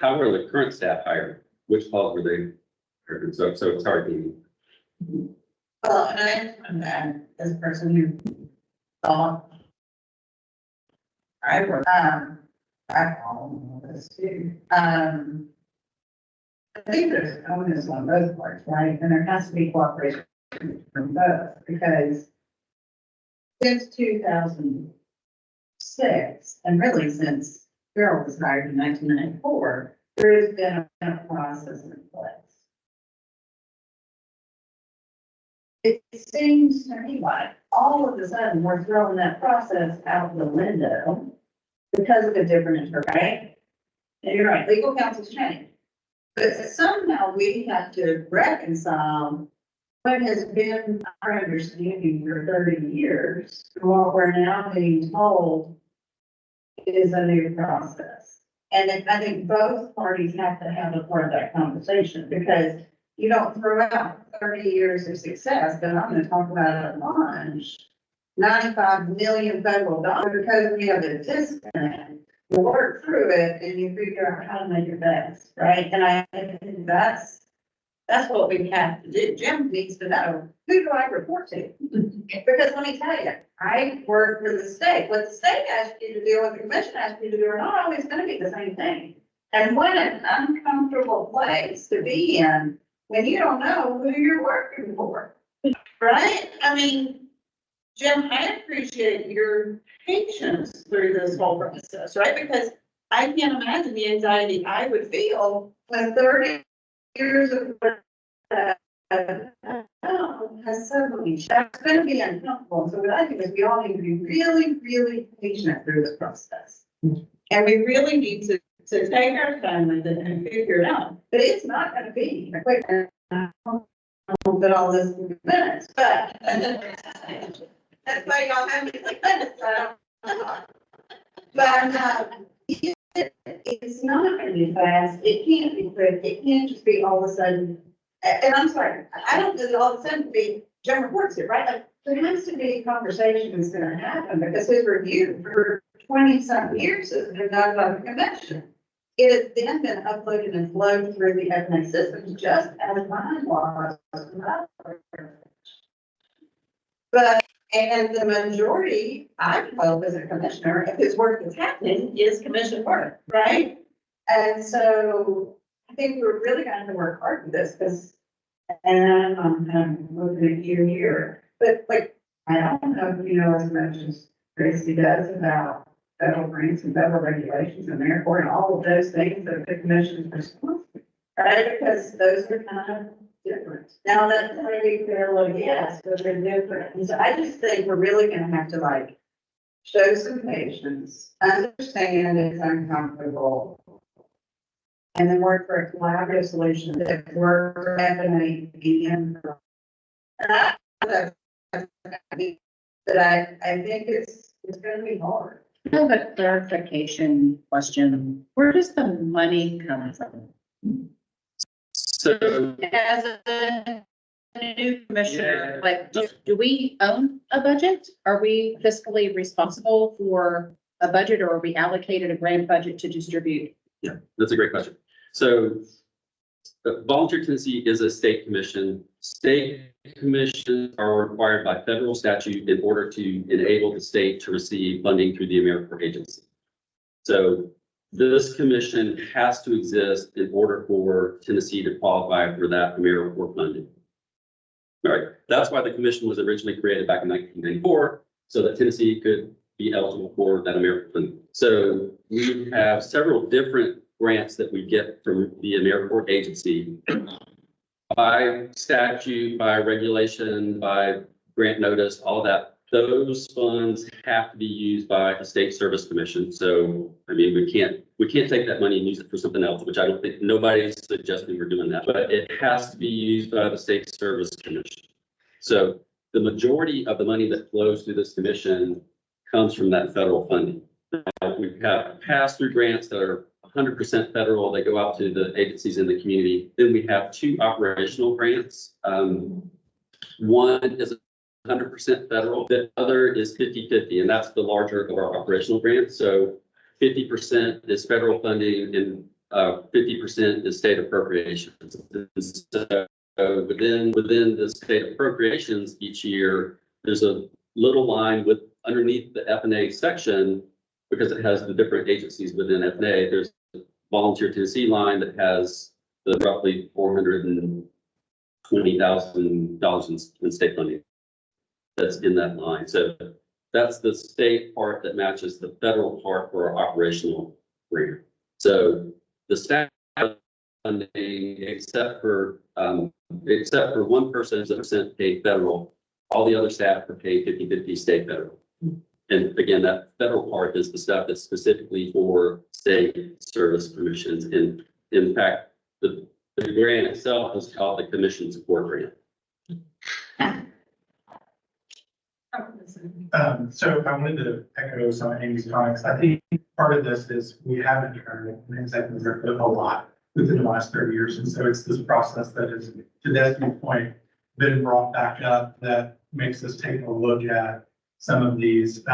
A: how are the current staff hired? Which clause were they hired? So it's hard to.
B: Well, and I'm that as a person who thought I work, I follow this too. I think there's onus on both parts, right? And there has to be cooperation from both, because since 2006, and really since Carol was hired in 1994, there has been a process in place. It seems to me like all of a sudden we're throwing that process out the window because of a different interpretation. And you're right, legal counsel's changed. But somehow we have to reconcile what has been our understanding for 30 years, and what we're now being told is a new process. And I think both parties have to have a part of that conversation, because you don't throw out 30 years of success, but I'm going to talk about at lunch, 95 million federal dollars, because we have a disconnect. You work through it and you figure out how to make it best, right? And I think that's what we have to do. Jim needs to know, who do I report to? Because let me tell you, I work for the state. What the state asks you to do, what the commission asks you to do, are not always going to be the same thing. And what an uncomfortable place to be in when you don't know who you're working for, right? I mean, Jim, I appreciate your patience through this whole process, right? Because I can't imagine the anxiety I would feel when 30 years of has so many. That's going to be uncomfortable. So what I think is we all need to be really, really patient through this process. And we really need to take our time with it and figure it out. But it's not going to be a quick, but all this in minutes, but that's why y'all have me like minutes. But it's not going to be fast. It can't be quick. It can't just be all of a sudden. And I'm sorry, I don't do it all of a sudden be Jim reports it, right? Like there has to be a conversation that's going to happen, because his review for 20-some years has been done by the commission. It has then been uploaded and flowed through the FNA system just as mine was. But, and the majority, I felt as a commissioner, if his work is happening, is commission work, right? And so I think we're really going to work hard for this because, and I'm looking at you here, but like, I don't know if you know as much as Tracy does about federal grants and federal regulations and therefore and all of those things that the commission is responsible, right? Because those are kind of different. Now that's maybe fairly, yes, but they're different. And so I just think we're really gonna have to like show some patience, understand it's uncomfortable, and then work for a collaborative solution that works for FNA and but I think it's gonna be hard.
K: I have a clarification question. Where does the money come from?
A: So,
K: As a new commissioner, like, do we own a budget? Are we fiscally responsible for a budget, or are we allocated a grant budget to distribute?
A: yeah, that's a great question. So Volunteer Tennessee is a state commission. State commissions are required by federal statute in order to enable the state to receive funding through the AmeriCorps agency. So this commission has to exist in order for Tennessee to qualify for that AmeriCorps funding. All right, that's why the commission was originally created back in 1994, so that Tennessee could be eligible for that AmeriCorps funding. So we have several different grants that we get from the AmeriCorps agency by statute, by regulation, by grant notice, all that. Those funds have to be used by the State Service Commission. So, I mean, we can't take that money and use it for something else, which I don't think nobody's suggesting we're doing that, but it has to be used by the State Service Commission. So the majority of the money that flows through this commission comes from that federal funding. Now, we have pass-through grants that are 100% federal. They go out to the agencies in the community. Then we have two operational grants. One is 100% federal. The other is 50-50, and that's the larger of our operational grants. So 50% is federal funding and 50% is state appropriations. So within the state appropriations each year, there's a little line with underneath the FNA section, because it has the different agencies within FNA. There's a Volunteer Tennessee line that has the roughly $420,000 in state funding that's in that line. So that's the state part that matches the federal part for our operational grant. So the staff funding, except for one person is 100% paid federal, all the other staff are paid 50-50 state federal. And again, that federal part is the stuff that's specifically for state service commissions. And in fact, the grant itself is called the Commission Support Grant.
D: So I wanted to echo some of Amy's comments. I think part of this is we haven't turned an executive director a lot within the last 30 years. And so it's this process that is, to Destiny's point, been brought back up that makes us take a look at some of these.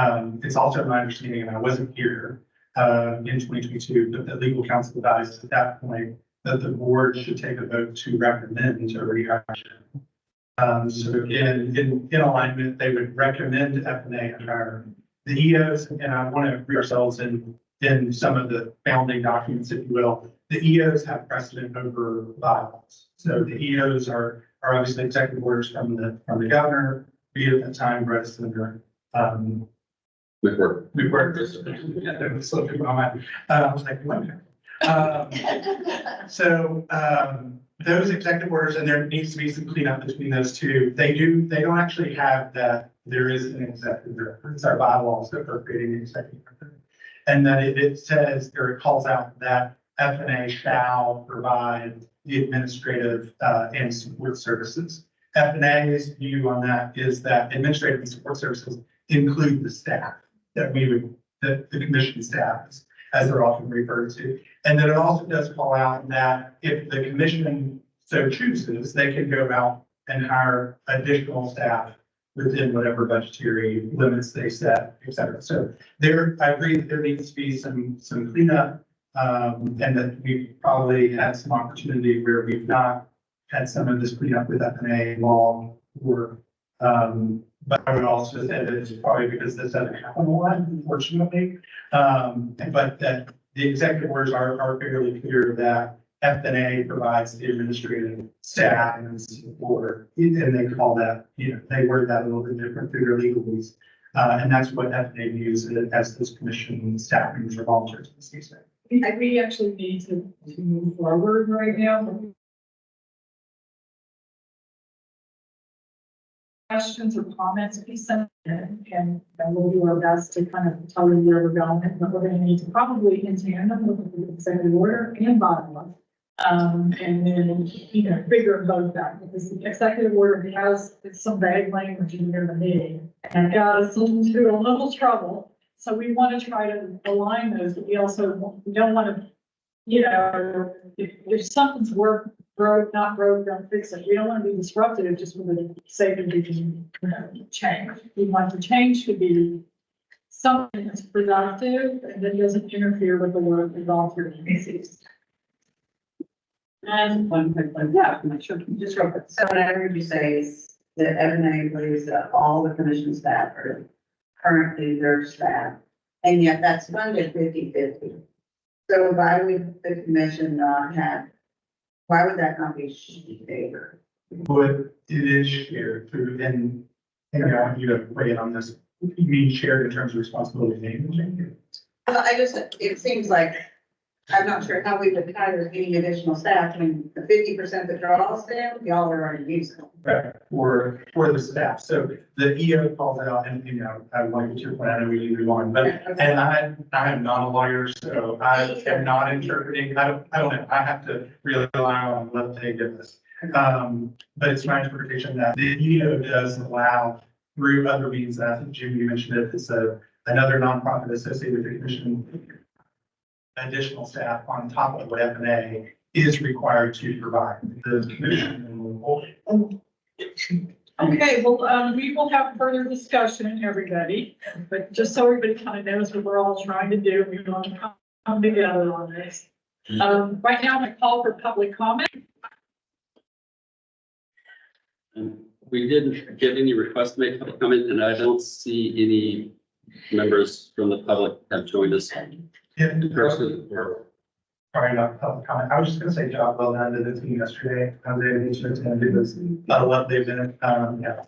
D: It's also my understanding, and I wasn't here in 2022, but the legal counsel advised at that point that the board should take a vote to recommend a reaction. So in alignment, they would recommend FNA hire the EOs, and I want to read ourselves in some of the founding documents, if you will. The EOs have precedent over bylaws. So the EOs are obviously executive orders from the governor, be it at the time, Brett Senator.
A: We've worked.
D: Yeah, that was slipping my mind. I was like, what? So those executive orders, and there needs to be some cleanup between those two. They don't actually have that. There is an executive director. It's our bylaws that are creating the executive director. And that it says, or it calls out that FNA shall provide the administrative and support services. FNA's view on that is that administrative and support services include the staff that the commission staff is, as they're often referred to. And then it also does call out that if the commission so chooses, they can go out and hire additional staff within whatever budgetary limits they set, et cetera. So I agree that there needs to be some cleanup. And that we've probably had some opportunity where we've not had some of this cleanup with FNA law work. But I would also say that it's probably because this doesn't happen a lot, unfortunately. But that the executive orders are fairly clear that FNA provides the administrative staff and support, and they call that, they word that a little bit different through their legalese. And that's what FNA views as those commission staffing or volunteers in this case.
E: We actually need to move forward right now. Questions or comments, please send in, and we'll do our best to kind of tell you where we're going and what we're gonna need to probably in tandem with the executive order and bylaw. And then, figure both that, because the executive order has some vague language in there to me, and got us into a little trouble. So we want to try to align those, but we also don't want to, if something's broke, not broke, don't fix it. We don't want to be disruptive just for the sake of making change. We want the change to be something that's productive and that doesn't interfere with the work of volunteer agencies. And one quick one, yeah, I'm sure, just real quick.
B: So what I heard you say is that FNA believes that all the commission staff are currently their staff, and yet that's funded 50/50. So why would the commission not have, why would that not be favored?
D: But it is shared through, and I want you to weigh in on this. You mean shared in terms of responsibility?
B: Well, it seems like, I'm not sure how we would hire any additional staff. I mean, the 50% that draws them, y'all are already using them.
D: Right, for the staff. So the EO calls out, and I want to your point, I know we need to move on, but, and I am not a lawyer, so I am not interpreting, I don't know, I have to really rely on what they give us. But it's my interpretation that the EO does allow through other means, I think Jim, you mentioned it, it's another nonprofit associated with the commission, additional staff on top of what FNA is required to provide the commission.
E: okay, well, we will have further discussion, everybody, but just so everybody kind of knows what we're all trying to do, we want to come together on this. Right now, I'm going to call for public comment.
A: We didn't get any requests to make public comment, and I don't see any members from the public have joined us in person or.
D: Sorry, not public comment. I was just gonna say job well done to the team yesterday. I was able to attend because what they've been, yeah.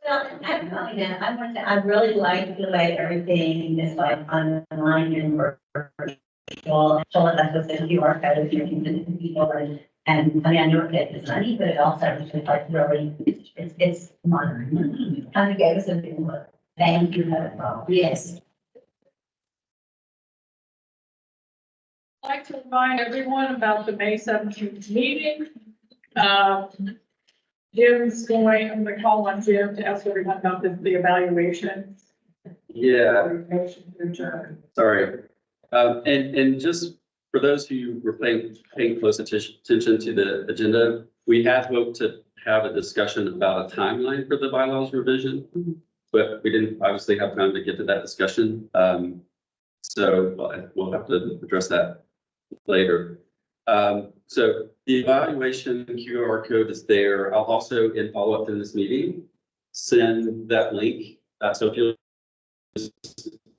I: Well, I really like the way everything is like online and virtual. So that's what the QR code is, you can people and I mean, I know it's money, but it also is like really, it's modern. Kind of gave us a bit more. Thank you. Yes.
E: I'd like to remind everyone about the May 17th meeting. Jim's going, I'm going to call on Jim to ask everyone about the evaluation.
A: Yeah, sorry. And just for those who were paying close attention to the agenda, we had hoped to have a discussion about a timeline for the bylaws revision, but we didn't obviously have time to get to that discussion. So we'll have to address that later. So the evaluation QR code is there. I'll also, in follow-up to this meeting, send that link. So if you'll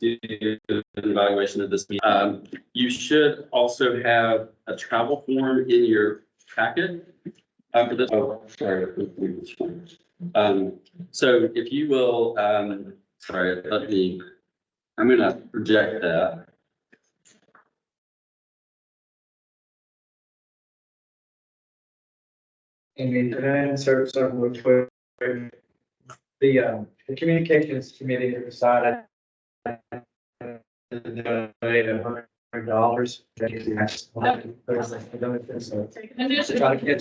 A: do an evaluation of this meeting, you should also have a travel form in your packet. For this, oh, sorry. So if you will, sorry, I'm gonna project that.
M: And then insert some which way the communications committee decided to donate $100. Try to catch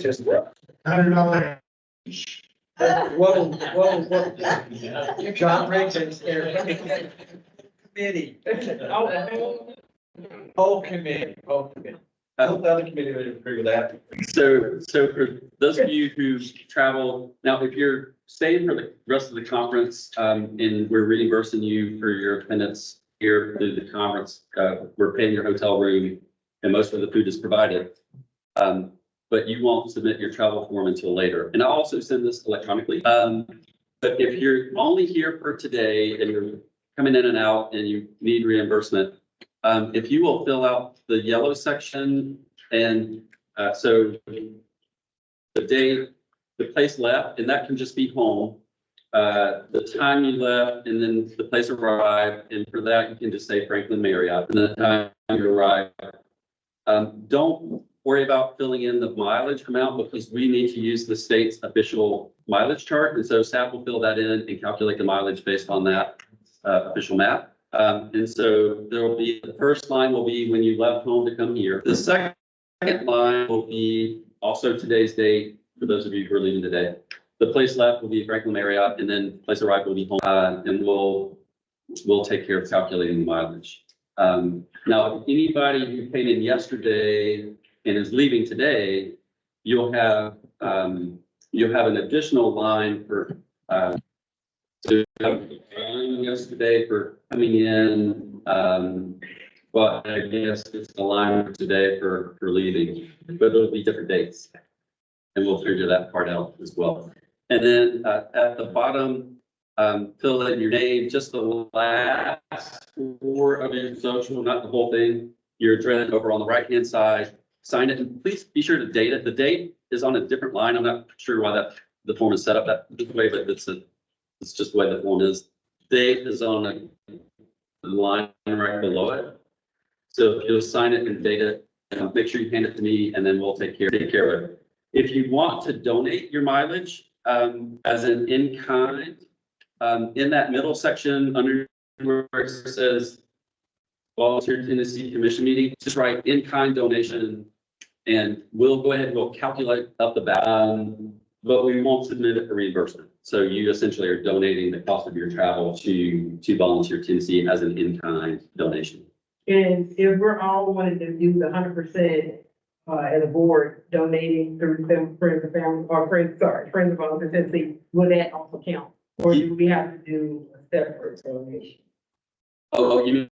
M: us.
D: $100.
M: Whoa. John Riggins there. Committee. Whole committee. I hope the other committee would agree with that.
A: So for those of you who travel, now if you're staying for the rest of the conference, and we're reimbursing you for your attendance here through the conference. We're paying your hotel room and most of the food is provided. But you won't submit your travel form until later. And I'll also send this electronically. But if you're only here for today and you're coming in and out and you need reimbursement, if you will fill out the yellow section and so the day, the place left, and that can just be home, the time you left, and then the place arrived, and for that, you can just say Franklin Marriott, and the time you arrived. Don't worry about filling in the mileage amount because we need to use the state's official mileage chart, and so staff will fill that in and calculate the mileage based on that official map. And so there will be, the first line will be when you left home to come here. The second line will be also today's date, for those of you who are leaving today. The place left will be Franklin Marriott, and then place arrived will be home, and we'll take care of calculating the mileage. Now, if anybody who paid in yesterday and is leaving today, you'll have an additional line for yesterday for coming in. But I guess it's a line for today for leaving, but it'll be different dates. And we'll figure that part out as well. And then at the bottom, fill in your name, just the last 4 of your social, not the whole thing. Your address over on the right-hand side, sign it, and please be sure to date it. The date is on a different line. I'm not sure why the form is set up that way, but it's just the way the form is. Date is on a line right below it. So if you'll sign it and date it, make sure you hand it to me, and then we'll take care of it. If you want to donate your mileage as an in-kind, in that middle section under where it says Volunteer Tennessee Commission meeting, just write in-kind donation, and we'll go ahead and we'll calculate up the back, but we won't submit it for reimbursement. So you essentially are donating the cost of your travel to Volunteer Tennessee as an in-kind donation.
N: And if we're all wanting to do the 100%, as a board donating through some friends and family, or friends of Volunteer Tennessee, will that also count? Or do we have to do a separate donation?
A: Oh, you mean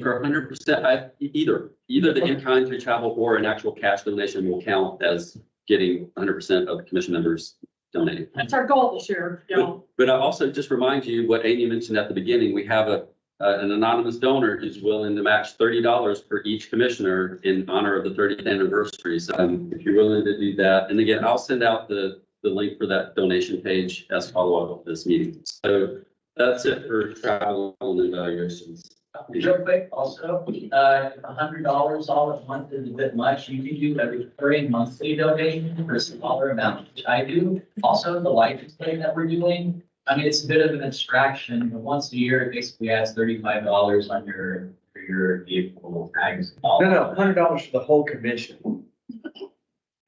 A: for 100%? Either the in-kind through travel or an actual cash donation will count as getting 100% of the commission members donating.
E: That's our goal this year, y'all.
A: But I also just remind you what Amy mentioned at the beginning. We have an anonymous donor who's willing to match $30 for each commissioner in honor of the 30th anniversary. So if you're willing to do that, and again, I'll send out the link for that donation page as follow-up of this meeting. So that's it for travel and evaluations.
H: Real quick, also, $100 all at once is a bit much. You can do a recurring monthly donation for a smaller amount, which I do. Also, the license plate that we're doing, I mean, it's a bit of an abstraction, but once a year, it basically adds $35 on your vehicle tags.
M: No, $100 for the whole commission.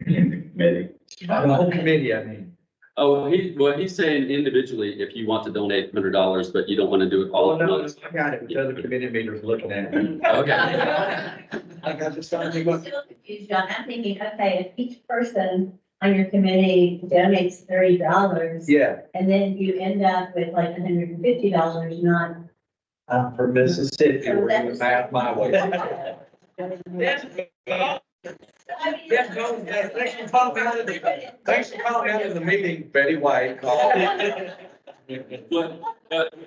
H: Committee.
M: The whole committee, I mean.
A: Oh, he's saying individually, if you want to donate $100, but you don't want to do it all at
M: No,
A: once.
M: I got it. The other committee members looking at me.
A: Okay.
I: I'm still confused, John. I'm thinking, okay, if each person on your committee donates $30.
M: Yeah,
I: And then you end up with like $150, not.
M: for Mississippi, we're doing the math my way. Thanks for calling out of the meeting, Betty White.
A: But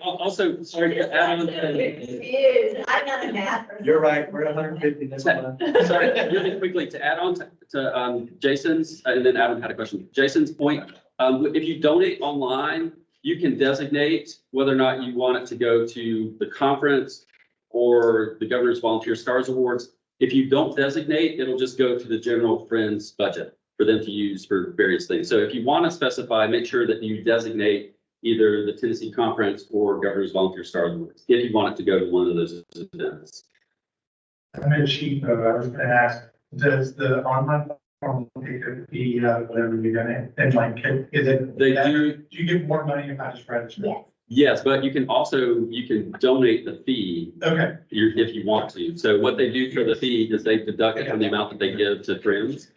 A: also, sorry to add on.
I: Confused. I'm not a math person.
M: You're right, we're at 150 this month.
A: Sorry, really quickly to add on to Jason's, and then Adam had a question. Jason's point, if you donate online, you can designate whether or not you want it to go to the conference or the Governor's Volunteer Stars Awards. If you don't designate, it'll just go to the general Friends budget for them to use for various things. So if you want to specify, make sure that you designate either the Tennessee Conference or Governor's Volunteer Stars Awards, if you want it to go to one of those events.
D: I'm a chief, I was gonna ask, does the online form take a fee out of whatever you're gonna, and like, is it?
A: They do.
D: Do you get more money if I just register?
I: Yes.
A: Yes, but you can donate the fee
D: Okay,
A: if you want to. So what they do for the fee is they deduct it from the amount that they give to Friends.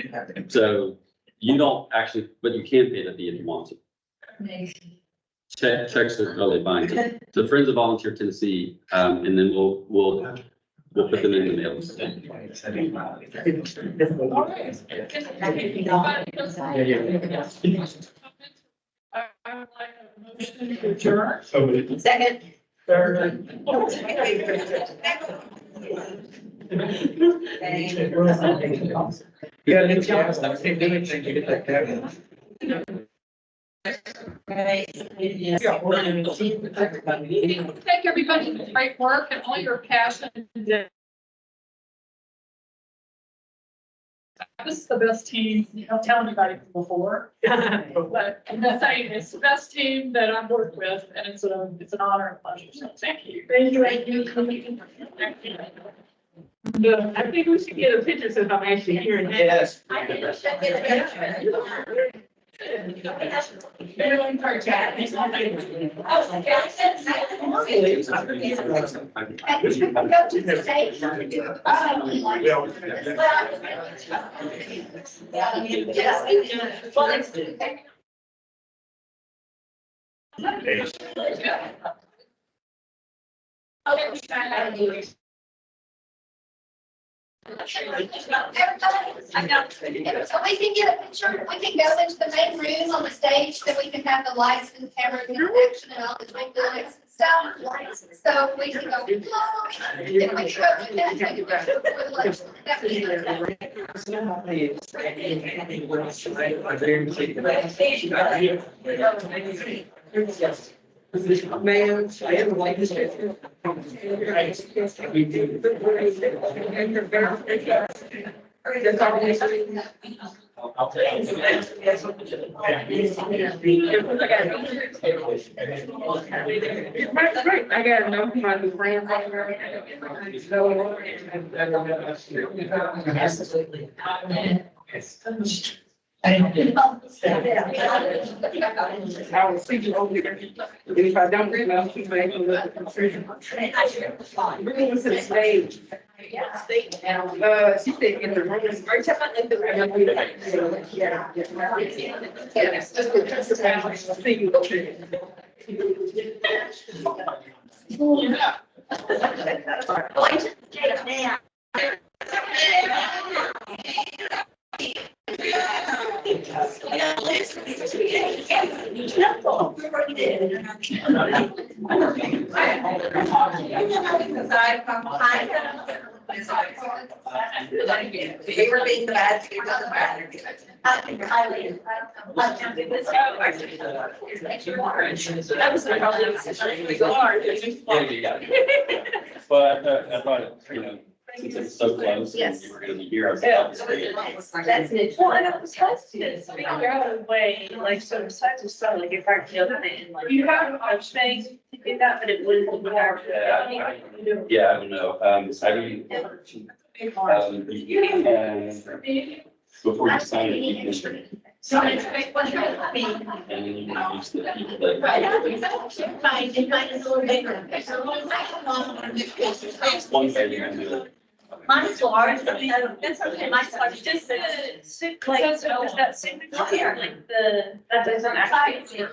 A: So you don't actually, but you can pay the fee if you want to. Checks are totally fine. So Friends of Volunteer Tennessee, and then we'll put them in the mail.
E: All right. I would like a motion to adjourn.
F: Second.
M: Yeah, it's, I'm saying, anything to get that cabinet.
E: Thank everybody for great work and all your passion. This is the best team, I'll tell anybody before. But I'm not saying it's the best team that I've worked with, and it's an honor and pleasure, so thank you.
N: Thank you. I think we should get a picture since I'm actually here in.
M: Yes.
I: I know. So we can get a picture, we can go into the main room on the stage, so we can have the lights and cameras and action and all the lights and stuff. So we can go. And we can go to that, take a picture with the lights.
N: Man, I am like this. I got enough of my friends. I will see you over there. If I don't read, I'll keep my confusion. Really was the stage. She said in the room. See you
B: They were being the bad, it doesn't matter.
A: But I thought, since it's so close, and you were gonna be here.
F: That's it. Well, and it was supposed to. Figure out a way, like, so besides the sun, like, if I could open it and like. You have a space to do that, but it wouldn't.
A: Yeah, I don't know, I mean, you can, before you sign it, you can.
F: So it's like, what you're
A: And then you can use the people that.
F: Right, fine, it might be a little bigger.
A: One thing you're gonna do.
F: Mine's large, so that's okay, mine's large, just the soup, like, so that soup here, like the, that doesn't actually.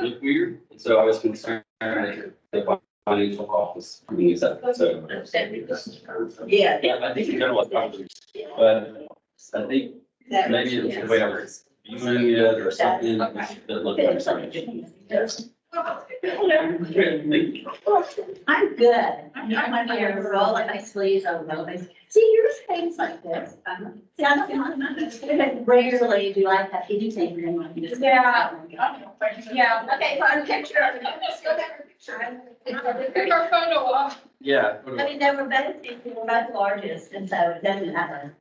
A: Look weird, so I was concerned that the financial office can use that, so.
B: Yeah.
A: I think you know what probably, but I think maybe it's the way I was viewing it or something that looked like something.
F: I'm good. I'm here, roll like my sleeves over. See, yours things like this. See, I'm rarely do I have anything in my. Yeah. Yeah, okay, fine, picture. Let's go back to picture.
E: Pick our photo off.
A: Yeah.
F: I mean, they were both largest, and so it doesn't matter.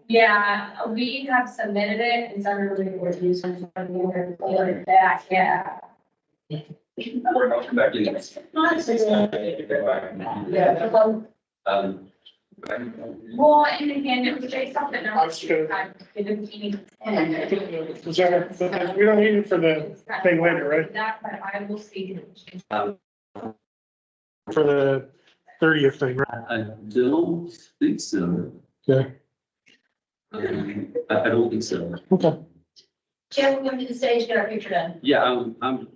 F: Yeah, we have submitted it, and some of the reviews and back, yeah.
A: We're back in.
F: Yeah.
I: Well, and again, it was just something.
D: I was gonna-
I: In the meeting.
D: Is that- we don't need it for the thing later, right?
I: That, but I will see.
D: For the 30th thing, right?
A: I don't think so.
D: Okay.
A: I don't think so.
D: Okay.
I: Jim, come to the stage, get our picture done.
A: Yeah, I'm